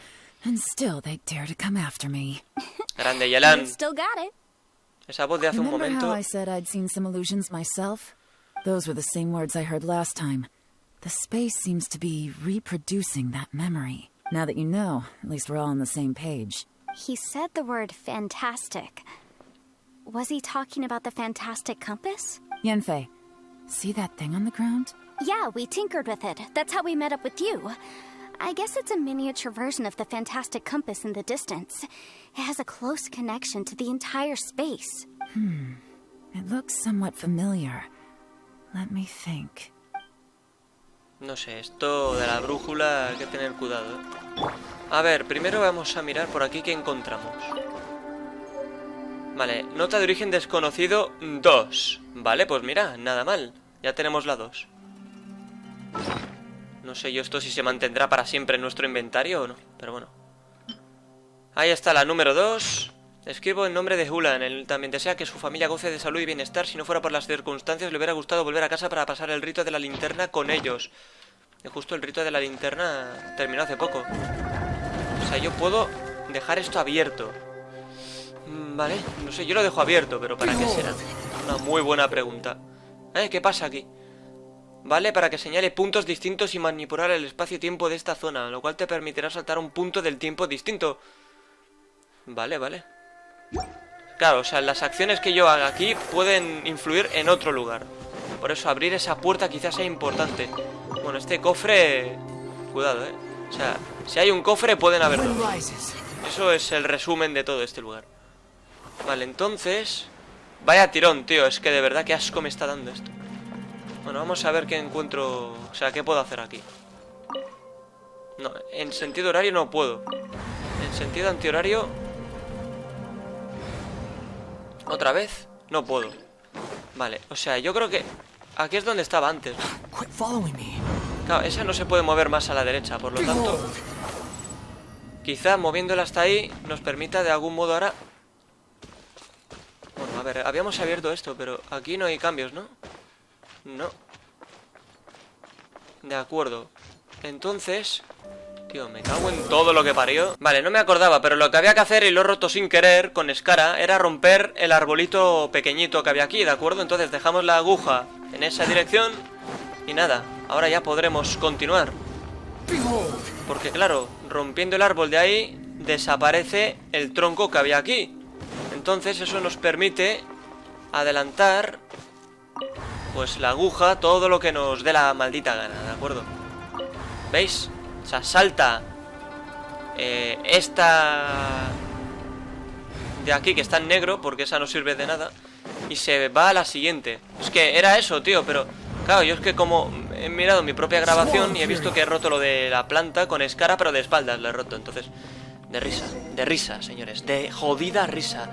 Grande, Yelan. Esa voz de hace un momento. Those were the same words I heard last time. The space seems to be reproducing that memory. Now that you know, at least we're all on the same page. He said the word fantastic. Was he talking about the fantastic compass? Yanfei, see that thing on the ground? Yeah, we tinkered with it. That's how we met up with you. I guess it's a miniature version of the fantastic compass in the distance. It has a close connection to the entire space. It looks somewhat familiar. Let me think. No sé, esto de la brújula hay que tener cuidado, A ver, primero vamos a mirar por aquí qué encontramos. Vale, nota de origen desconocido 2. Vale, pues mira, nada mal. Ya tenemos la 2. No sé yo esto si se mantendrá para siempre en nuestro inventario o no, pero bueno. Ahí está la número 2. Escribo en nombre de Hulan. Él también desea que su familia goce de salud y bienestar. Si no fuera por las circunstancias, le hubiera gustado volver a casa para pasar el rito de la linterna con ellos. Y justo el rito de la linterna terminó hace poco. O sea, yo puedo dejar esto abierto. Vale, no sé, yo lo dejo abierto, pero ¿para qué será? Una muy buena pregunta. ¿Qué pasa aquí? Vale, para que señale puntos distintos y manipular el espacio-tiempo de esta zona, lo cual te permitirá saltar un punto del tiempo distinto. Vale, vale. Claro, o sea, las acciones que yo haga aquí pueden influir en otro lugar. Por eso abrir esa puerta quizás sea importante. Bueno, este cofre... Cuidado, O sea, si hay un cofre pueden haber dos. Eso es el resumen de todo este lugar. Vale, entonces... Vaya tirón, tío. Es que de verdad qué asco me está dando esto. Bueno, vamos a ver qué encuentro... O sea, qué puedo hacer aquí. No, en sentido horario no puedo. En sentido antihorario... ¿Otra vez? No puedo. Vale, o sea, yo creo que... Aquí es donde estaba antes, ¿no? Claro, esa no se puede mover más a la derecha. Por lo tanto... Quizá moviéndola hasta ahí nos permita de algún modo ahora... Bueno, a ver, habíamos abierto esto, pero aquí no hay cambios, ¿no? No. De acuerdo. Entonces... Tío, me cago en todo lo que parió. Vale, no me acordaba, pero lo que había que hacer, y lo he roto sin querer, con Skara, era romper el arbolito pequeñito que había aquí, ¿de acuerdo? Entonces dejamos la aguja en esa dirección y nada, ahora ya podremos continuar. Porque claro, rompiendo el árbol de ahí, desaparece el tronco que había aquí. Entonces eso nos permite adelantar, pues la aguja, todo lo que nos dé la maldita gana, ¿de acuerdo? ¿Veis? O sea, salta esta de aquí que está en negro, porque esa no sirve de nada, y se va a la siguiente. Es que era eso, tío, pero claro, yo es que como he mirado mi propia grabación y he visto que he roto lo de la planta con Skara, pero de espaldas lo he roto. Entonces, de risa, señores, de jodida risa.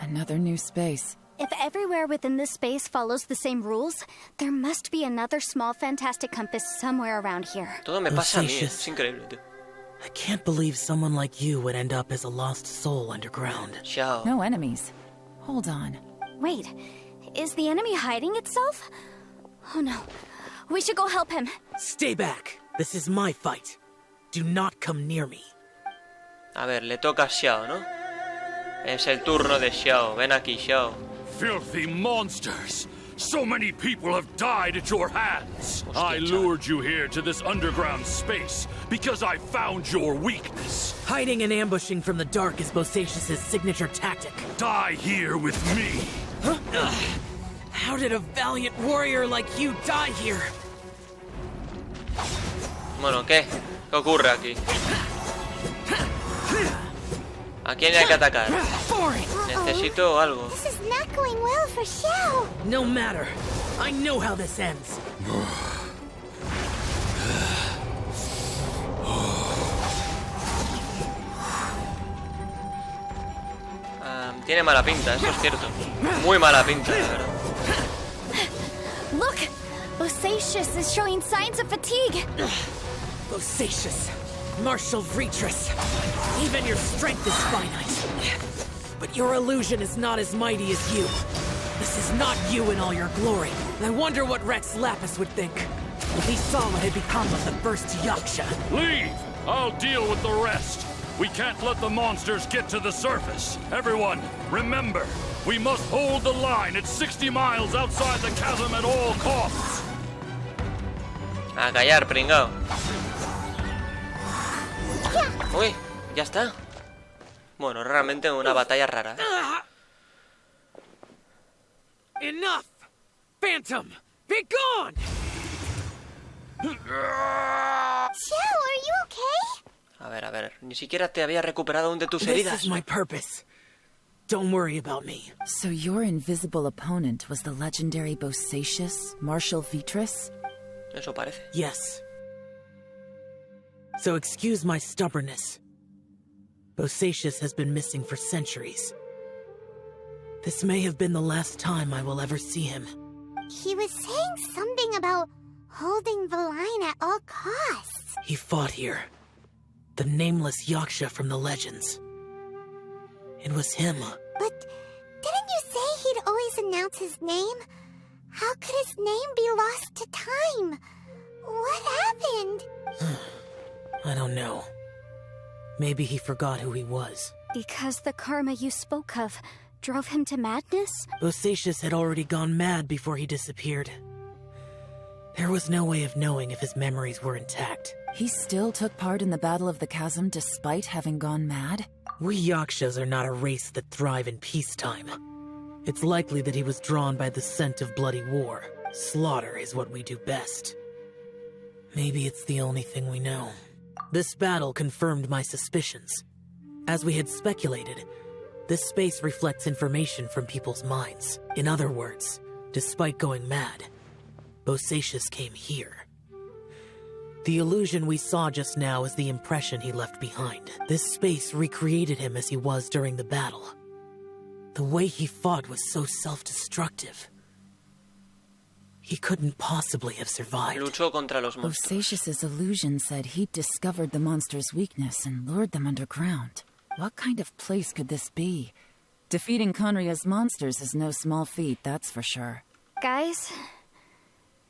Another new space. If everywhere within this space follows the same rules, there must be another small fantastic compass somewhere around here. Todo me pasa a mí, es increíble, tío. I can't believe someone like you would end up as a lost soul underground. Xiao. No enemies. Hold on. Wait, is the enemy hiding itself? Oh no, we should go help him. Stay back. This is my fight. Do not come near me. A ver, le toca a Xiao, ¿no? Es el turno de Xiao. Ven aquí, Xiao. Filthy monsters! So many people have died at your hands! I lured you here to this underground space because I found your weakness. Hiding and ambushing from the dark is Bosacius' signature tactic. Die here with me! Huh? How did a valiant warrior like you die here? Bueno, ¿qué? ¿Qué ocurre aquí? ¿A quién hay que atacar? Necesito algo. This is not going well for Xiao. No matter. I know how this ends. Tiene mala pinta, eso es cierto. Muy mala pinta, la verdad. Look! Bosacius is showing signs of fatigue. Bosacius, Marshal Retris. Even your strength is finite. But your illusion is not as mighty as you. This is not you in all your glory. I wonder what Rex Lapis would think if he saw what had become of the first Yaksha. Leave! I'll deal with the rest. We can't let the monsters get to the surface. Everyone, remember, we must hold the line at 60 miles outside the chasm at all costs. A callar, pringao. Uy, ya está. Bueno, realmente una batalla rara. Enough! Phantom, be gone! Xiao, are you okay? A ver, ni siquiera te había recuperado aún de tus heridas. This is my purpose. Don't worry about me. So your invisible opponent was the legendary Bosacius, Marshal Vitris? Eso parece. Yes. So excuse my stubbornness. Bosacius has been missing for centuries. This may have been the last time I will ever see him. He was saying something about holding the line at all costs. He fought here. The nameless Yaksha from the legends. It was him. But didn't you say he'd always announce his name? How could his name be lost to time? What happened? I don't know. Maybe he forgot who he was. Because the karma you spoke of drove him to madness? Bosacius had already gone mad before he disappeared. There was no way of knowing if his memories were intact. He still took part in the Battle of the Chasm despite having gone mad? We Yakshas are not a race that thrive in peacetime. It's likely that he was drawn by the scent of bloody war. Slaughter is what we do best. Maybe it's the only thing we know. This battle confirmed my suspicions. As we had speculated, this space reflects information from people's minds. In other words, despite going mad, Bosacius came here. The illusion we saw just now is the impression he left behind. This space recreated him as he was during the battle. The way he fought was so self-destructive. He couldn't possibly have survived. Luchó contra los monstruos. Bosacius's illusion said he'd discovered the monster's weakness and lured them underground. What kind of place could this be? Defeating Conria's monsters is no small feat, that's for sure. Guys,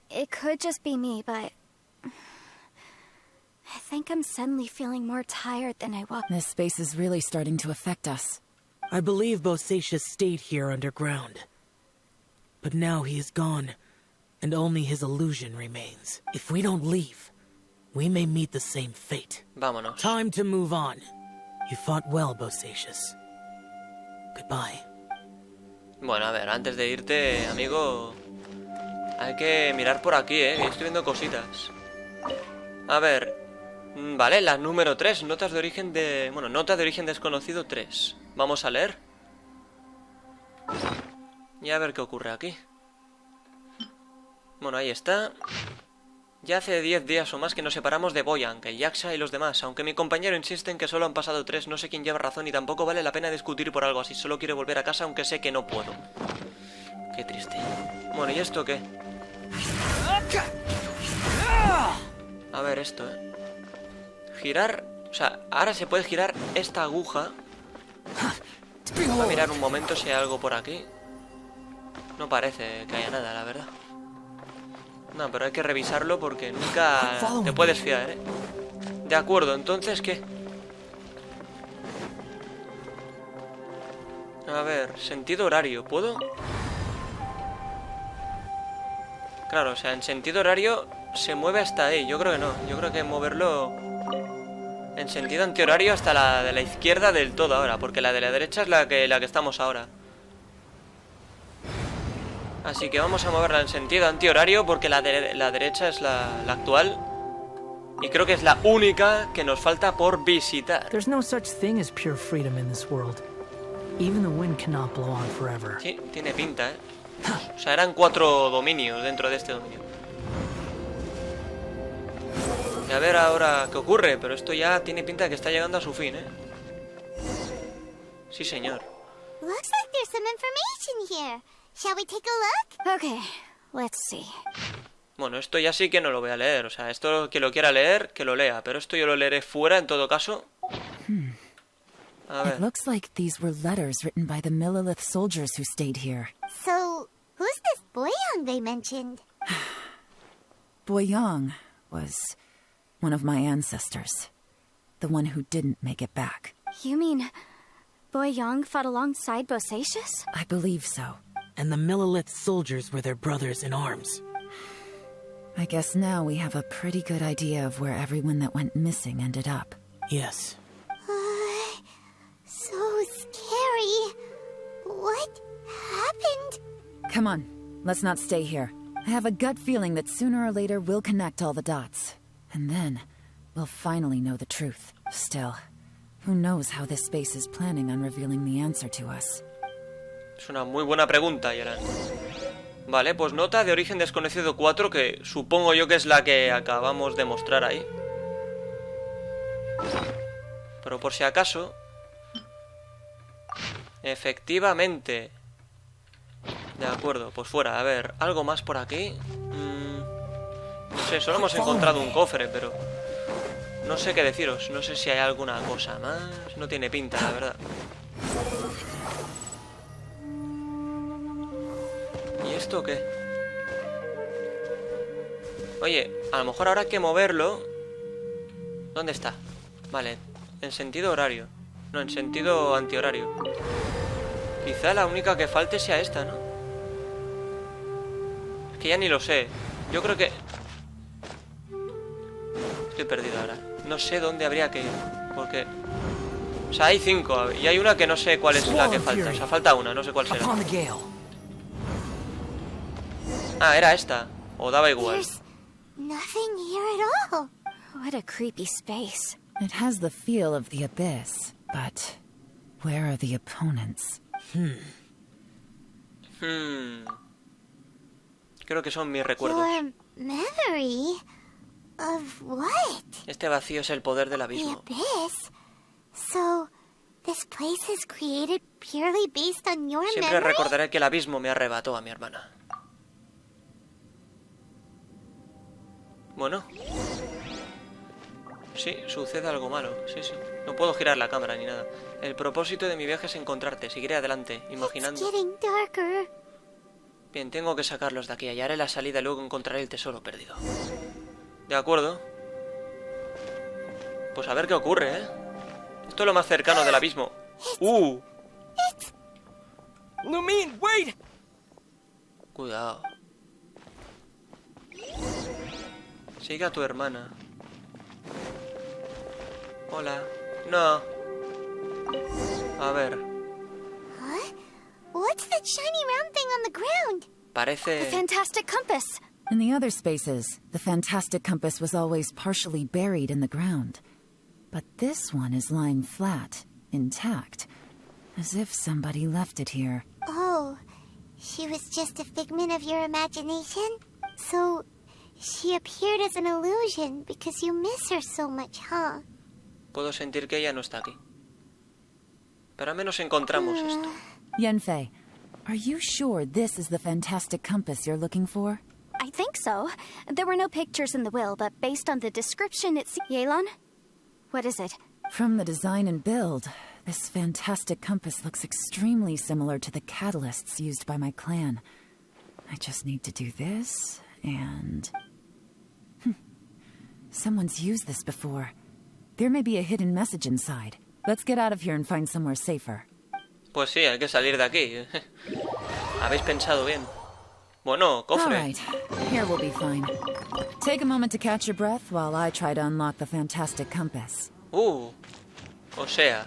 it could just be me, but I think I'm suddenly feeling more tired than I was. This space is really starting to affect us. I believe Bosacius stayed here underground. But now he is gone, and only his illusion remains. If we don't leave, we may meet the same fate. Vámonos. Time to move on. You fought well, Bosacius. Goodbye. Bueno, a ver, antes de irte, amigo, hay que mirar por aquí, que estoy viendo cositas. A ver, vale, la número 3, notas de origen de... Bueno, nota de origen desconocido 3. Vamos a leer. Y a ver qué ocurre aquí. Bueno, ahí está. Ya hace 10 días o más que nos separamos de Boyan, que Yaksha y los demás. Aunque mi compañero insiste en que solo han pasado 3, no sé quién lleva razón y tampoco vale la pena discutir por algo así. Solo quiero volver a casa, aunque sé que no puedo. Qué triste. Bueno, ¿y esto qué? A ver, esto, girar... O sea, ahora se puede girar esta aguja. Voy a mirar un momento si hay algo por aquí. No parece que haya nada, la verdad. No, pero hay que revisarlo porque nunca te puedes fiar, De acuerdo, entonces, ¿qué? A ver, sentido horario, ¿puedo? Claro, o sea, en sentido horario se mueve hasta ahí. Yo creo que no, yo creo que moverlo en sentido antihorario hasta la de la izquierda del todo ahora, porque la de la derecha es la que estamos ahora. Así que vamos a moverla en sentido antihorario porque la derecha es la actual. Y creo que es la única que nos falta por visitar. There's no such thing as pure freedom in this world. Even the wind cannot blow on forever. Sí, tiene pinta, O sea, eran 4 dominios dentro de este dominio. Y a ver ahora qué ocurre, pero esto ya tiene pinta de que está llegando a su fin, Sí, señor. Looks like there's some information here. Shall we take a look? Okay, let's see. Bueno, esto ya sí que no lo voy a leer. O sea, esto que lo quiera leer, que lo lea. Pero esto yo lo leeré fuera en todo caso. A ver. It looks like these were letters written by the Millelith soldiers who stayed here. So, who's this Boyang they mentioned? Boyang was one of my ancestors. The one who didn't make it back. You mean Boyang fought alongside Bosacius? I believe so. And the Millelith soldiers were their brothers in arms. I guess now we have a pretty good idea of where everyone that went missing ended up. Yes. So scary. What happened? Come on, let's not stay here. I have a gut feeling that sooner or later we'll connect all the dots. And then, we'll finally know the truth. Still, who knows how this space is planning on revealing the answer to us? Es una muy buena pregunta, Yelan. Vale, pues nota de origen desconocido 4, que supongo yo que es la que acabamos de mostrar ahí. Pero por si acaso... Efectivamente. De acuerdo, pues fuera. A ver, ¿algo más por aquí? No sé, solo hemos encontrado un cofre, pero... No sé qué deciros, no sé si hay alguna cosa más. No tiene pinta, la verdad. ¿Y esto qué? Oye, a lo mejor habrá que moverlo. ¿Dónde está? Vale, en sentido horario. No, en sentido antihorario. Quizá la única que falte sea esta, ¿no? Es que ya ni lo sé. Yo creo que... Estoy perdido ahora. No sé dónde habría que ir. Porque... O sea, hay 5 y hay una que no sé cuál es la que falta. O sea, falta una, no sé cuál será. Ah, era esta. O daba igual. There's nothing here at all. What a creepy space. It has the feel of the abyss. But where are the opponents? Creo que son mis recuerdos. Your memory of what? Este vacío es el poder del The abismo. abyss? So, this place is created purely based on your Siempre memory? recordaré que el abismo me arrebató a mi hermana. Bueno. Sí, sucede algo malo. Sí, sí. No puedo girar la cámara ni nada. El propósito de mi viaje es encontrarte. Seguiré adelante, imaginando. It's getting darker. Bien, tengo que sacarlos de aquí. Hallaré la salida y luego encontraré el tesoro perdido. De acuerdo. Pues a ver qué ocurre, ¿eh? Esto es lo más cercano del abismo. Lumine, wait! Cuidado. Sigue a tu hermana. Hola. No. A ver. Huh? What's that shiny round thing on the ground? Parece... The Fantastic Compass. In the other spaces, the Fantastic Compass was always partially buried in the ground. But this one is lying flat, intact, as if somebody left it here. Oh, she was just a figment of your imagination? So, she appeared as an illusion because you miss her so much, huh? Puedo sentir que ella no está aquí. Pero al menos encontramos esto. Yanfei, are you sure this is the Fantastic Compass you're looking for? I think so. There were no pictures in the will, but based on the description, it's... Yelan? What is it? From the design and build, this Fantastic Compass looks extremely similar to the catalysts used by my clan. I just need to do this, and... Someone's used this before. There may be a hidden message inside. Let's get out of here and find somewhere safer. Pues sí, hay que salir de aquí. Habéis pensado bien. Bueno, cofre. All right, here we'll be fine. Take a moment to catch your breath while I try to unlock the Fantastic Compass. O sea,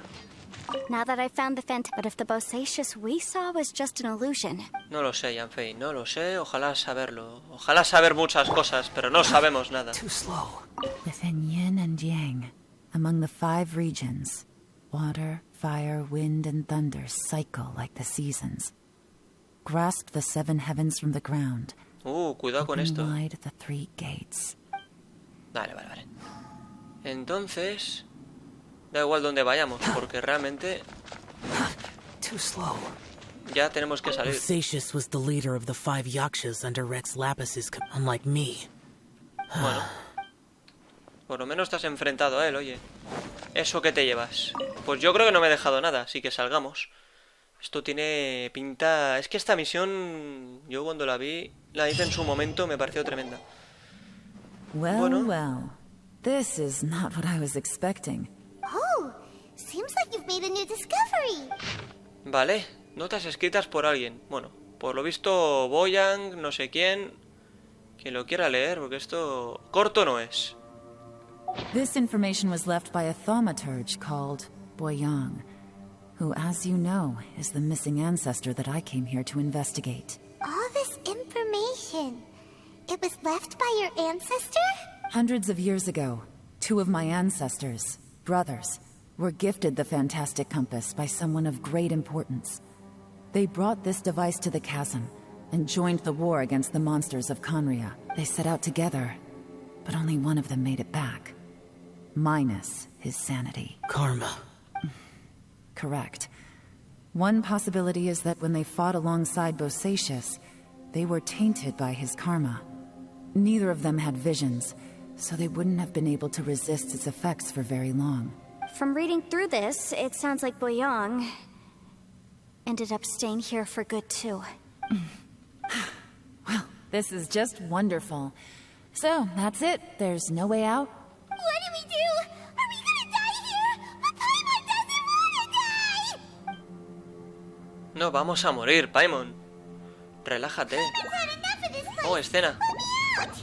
Now that I've found the But if the Bosacius we saw was just an illusion... no lo sé, Yanfei, no lo sé. Ojalá saberlo. Ojalá saber muchas cosas, pero no sabemos nada. Too slow. Within yin and yang, among the 5 regions, water, fire, wind, and thunder cycle like the seasons. Grasp the 7 heavens from the ground. Cuidado con Open esto. wide the 3 gates. Vale. Entonces, da igual donde vayamos, porque realmente Too slow. ya tenemos que salir. Bosacius was the leader of the 5 Yakshas under Rex Lapis's unlike me. Bueno, por lo menos te has enfrentado a él, oye. ¿Eso qué te llevas? Pues yo creo que no me he dejado nada, así que salgamos. Esto tiene pinta... Es que esta misión, yo cuando la hice en su momento, me pareció tremenda. Well. This is not what I was expecting. Oh, seems like you've made a new discovery. Vale, notas escritas por alguien. Bueno, por lo visto Boyang, no sé quién. Quien lo quiera leer, porque esto corto no es. This information was left by a thaumaturge called Boyang, who, as you know, is the missing ancestor that I came here to investigate. All this information, it was left by your ancestor? Hundreds of years ago, 2 of my ancestors, brothers, were gifted the Fantastic Compass by someone of great importance. They brought this device to the chasm and joined the war against the monsters of Conria. They set out together, but only one of them made it back. Minus his sanity. Karma. Correct. One possibility is that when they fought alongside Bosacius, they were tainted by his karma. Neither of them had visions, so they wouldn't have been able to resist its effects for very long. From reading through this, it sounds like Boyang ended up staying here for good too. Well, this is just wonderful. So, that's it. There's no way out? What do we do? Are we gonna die here? But Paimon doesn't wanna die! No, vamos a morir, Paimon. Relájate. Paimon's had enough of this place. Oh, escena. Let me out!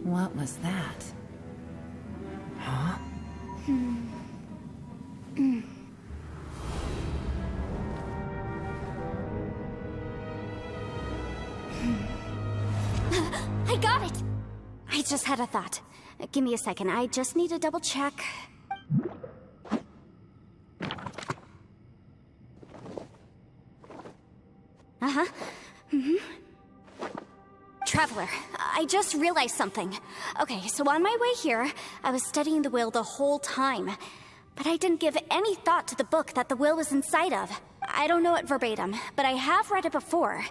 What was that? Huh? I got it! I just had a thought. Give me a second, I just need to double check. Uh-huh. Traveler, I just realized something. Okay, so on my way here, I was studying the will the whole time. But I didn't give any thought to the book that the will was inside of. I don't know it verbatim, but I have read it before.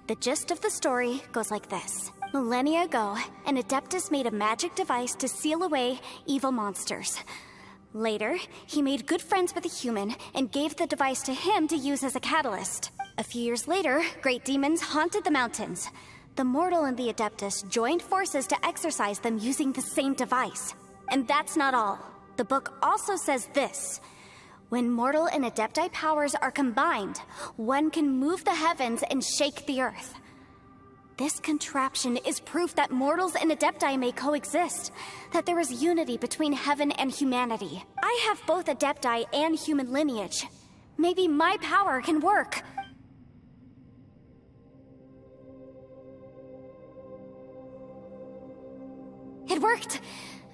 The gist of the story goes like this. Millennia ago, an Adeptus made a magic device to seal away evil monsters. Later, he made good friends with a human and gave the device to him to use as a catalyst. A few years later, great demons haunted the mountains. The mortal and the Adeptus joined forces to exorcise them using the same device. And that's not all. The book also says this. When mortal and Adepti powers are combined, one can move the heavens and shake the earth. This contraption is proof that mortals and Adepti may coexist, that there is unity between heaven and humanity. I have both Adepti and human lineage. Maybe my power can work. It worked!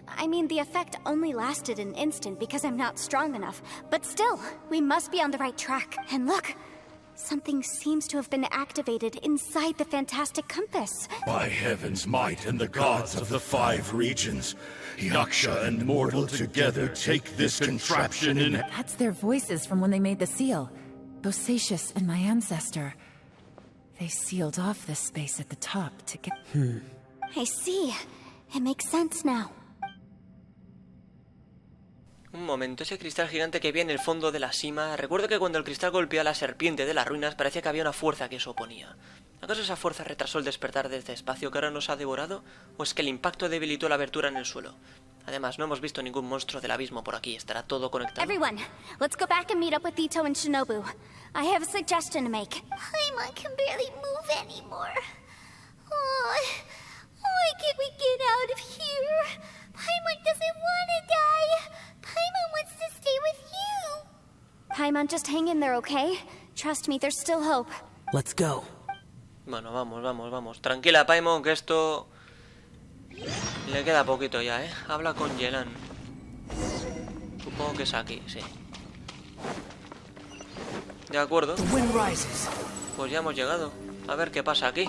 I mean, the effect only lasted an instant because I'm not strong enough. But still, we must be on the right track. And look, something seems to have been activated inside the Fantastic Compass. By heaven's might and the gods of the 5 regions, Yaksha and mortal together take this contraption in... That's their voices from when they made the seal. Bosacius and my ancestor. They sealed off this space at the top to get... I see. It makes sense now. Un momento, ese cristal gigante que vi en el fondo de la cima. Recuerdo que cuando el cristal golpeó a la serpiente de las ruinas parecía que había una fuerza que se oponía. ¿Acaso esa fuerza retrasó el despertar de este espacio que ahora nos ha devorado? ¿O es que el impacto debilitó la abertura en el suelo? Además, no hemos visto ningún monstruo del abismo por aquí. ¿Estará todo conectado? Everyone, let's go back and meet up with Ito and Shinobu. I have a suggestion to make. Paimon can barely move anymore. Oh, why can't we get out of here? Paimon doesn't want to die. Paimon wants to stay with you. Paimon, just hang in there, okay? Trust me, there's still hope. Let's go. Bueno, vamos. Tranquila, Paimon, que esto... le queda poquito ya, ¿eh? Habla con Yelan. Supongo que es aquí, sí. De acuerdo. Pues ya hemos llegado. A ver qué pasa aquí.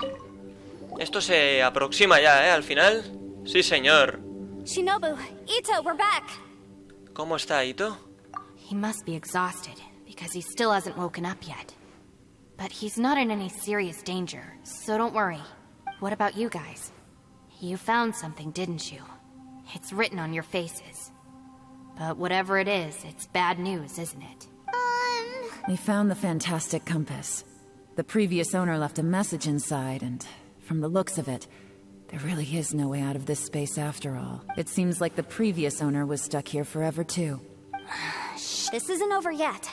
Esto se aproxima ya, ¿eh? Al final. Sí, señor. Shinobu, Ito, we're back. ¿Cómo está Ito? He must be exhausted, because he still hasn't woken up yet. But he's not in any serious danger, so don't worry. What about you guys? You found something, didn't you? It's written on your faces. But whatever it is, it's bad news, isn't it? We found the Fantastic Compass. The previous owner left a message inside, and from the looks of it, there really is no way out of this space after all. It seems like the previous owner was stuck here forever too. Shh, this isn't over yet.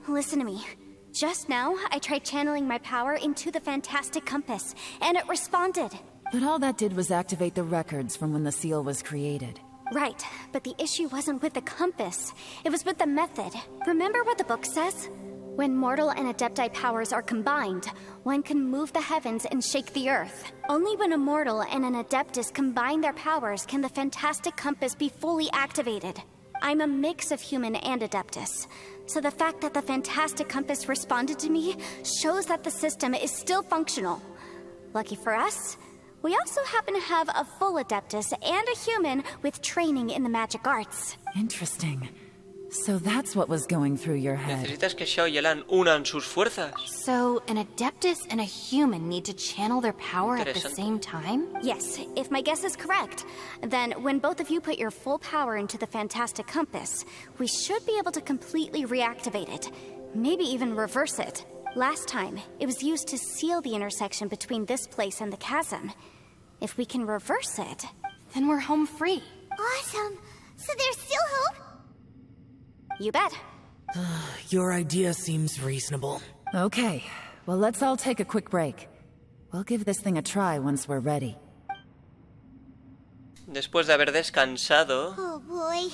Listen to me. Just now, I tried channeling my power into the Fantastic Compass, and it responded. But all that did was activate the records from when the seal was created. Right, but the issue wasn't with the compass. It was with the method. Remember what the book says? When mortal and Adepti powers are combined, one can move the heavens and shake the earth. Only when a mortal and an Adeptus combine their powers can the Fantastic Compass be fully activated. I'm a mix of human and Adeptus, so the fact that the Fantastic Compass responded to me shows that the system is still functional. Lucky for us, we also happen to have a full Adeptus and a human with training in the magic arts. Interesting. So that's what was going through your head. ¿Necesitas que Xiao y Yelan unan sus fuerzas? So, an Adeptus and a human need to channel their power at the same time? Yes, if my guess is correct. Then, when both of you put your full power into the Fantastic Compass, we should be able to completely reactivate it. Maybe even reverse it. Last time, it was used to seal the intersection between this place and the chasm. If we can reverse it, then we're home free. Awesome! So there's still hope? You bet. Your idea seems reasonable. Okay, well let's all take a quick break. We'll give this thing a try once we're ready. Después de haber descansado... Oh boy,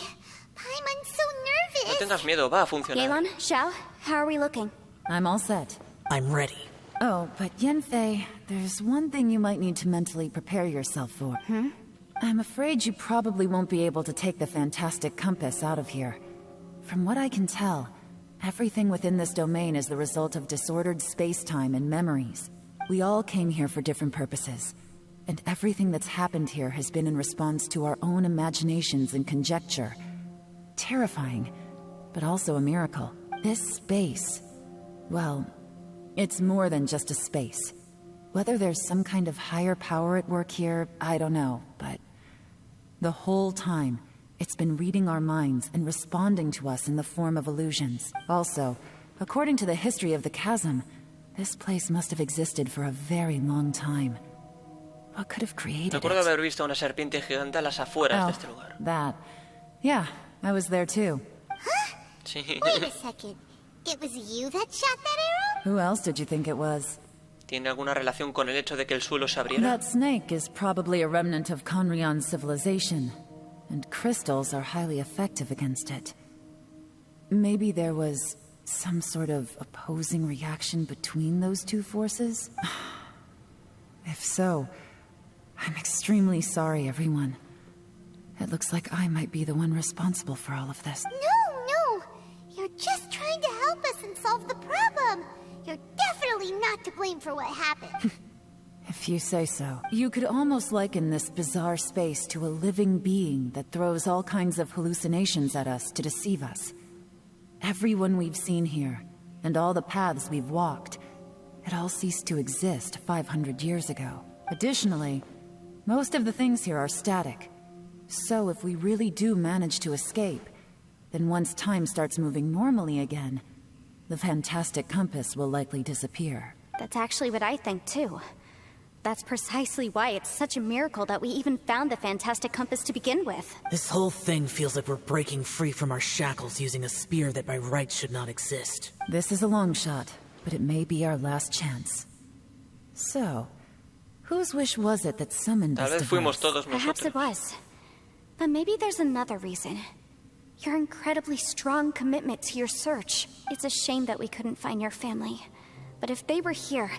Paimon's so nervous. No tengas miedo, va a funcionar. Yelan, Xiao, how are we looking? I'm all set. I'm ready. Oh, but Yanfei, there's one thing you might need to mentally prepare yourself for. I'm afraid you probably won't be able to take the fantastic compass out of here. From what I can tell, everything within this domain is the result of disordered space-time and memories. We all came here for different purposes, and everything that's happened here has been in response to our own imaginations and conjecture. Terrifying, but also a miracle. This space, well, it's more than just a space. Whether there's some kind of higher power at work here, I don't know, but the whole time, it's been reading our minds and responding to us in the form of illusions. Also, according to the history of the chasm, this place must have existed for a very long time. What could have created it? Recuerdo haber visto una serpiente gigante a las afueras de este lugar. That. Yeah, I was there too. Huh? Sí. Wait a second. It was you that shot that arrow? Who else did you think it was? ¿Tiene alguna relación con el hecho de que el suelo se abriera? That snake is probably a remnant of Conrion's civilization, and crystals are highly effective against it. Maybe there was some sort of opposing reaction between those two forces? If so, I'm extremely sorry, everyone. It looks like I might be the one responsible for all of this. No! You're just trying to help us and solve the problem! You're definitely not to blame for what happened. If you say so. You could almost liken this bizarre space to a living being that throws all kinds of hallucinations at us to deceive us. Everyone we've seen here, and all the paths we've walked, it all ceased to exist 500 years ago. Additionally, most of the things here are static. So if we really do manage to escape, then once time starts moving normally again, the fantastic compass will likely disappear. That's actually what I think too. That's precisely why it's such a miracle that we even found the fantastic compass to begin with. This whole thing feels like we're breaking free from our shackles using a spear that by rights should not exist. This is a long shot, but it may be our last chance. So, whose wish was it that summoned Tal this vez fuimos device? todos Perhaps it nosotros. was. But maybe there's another reason. Your incredibly strong commitment to your search. It's a shame that we couldn't find your family. But if they were here,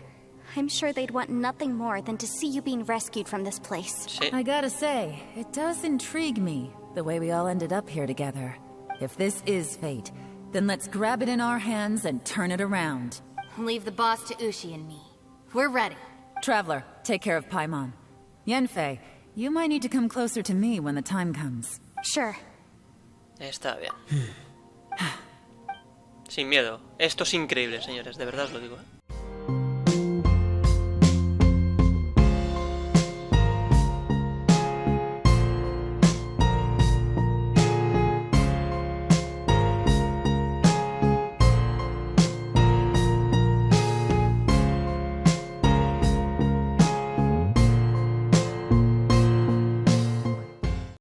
I'm sure they'd want nothing more than to see you being rescued from this place. Sí. I gotta say, it does intrigue me, the way we all ended up here together. If this is fate, then let's grab it in our hands and turn it around. Leave the boss to Ushi and me. We're ready. Traveler, take care of Paimon. Yanfei, you might need to come closer to me when the time comes. Sure. Está bien. Sin miedo. Esto es increíble, señores. De verdad os lo digo, ¿eh?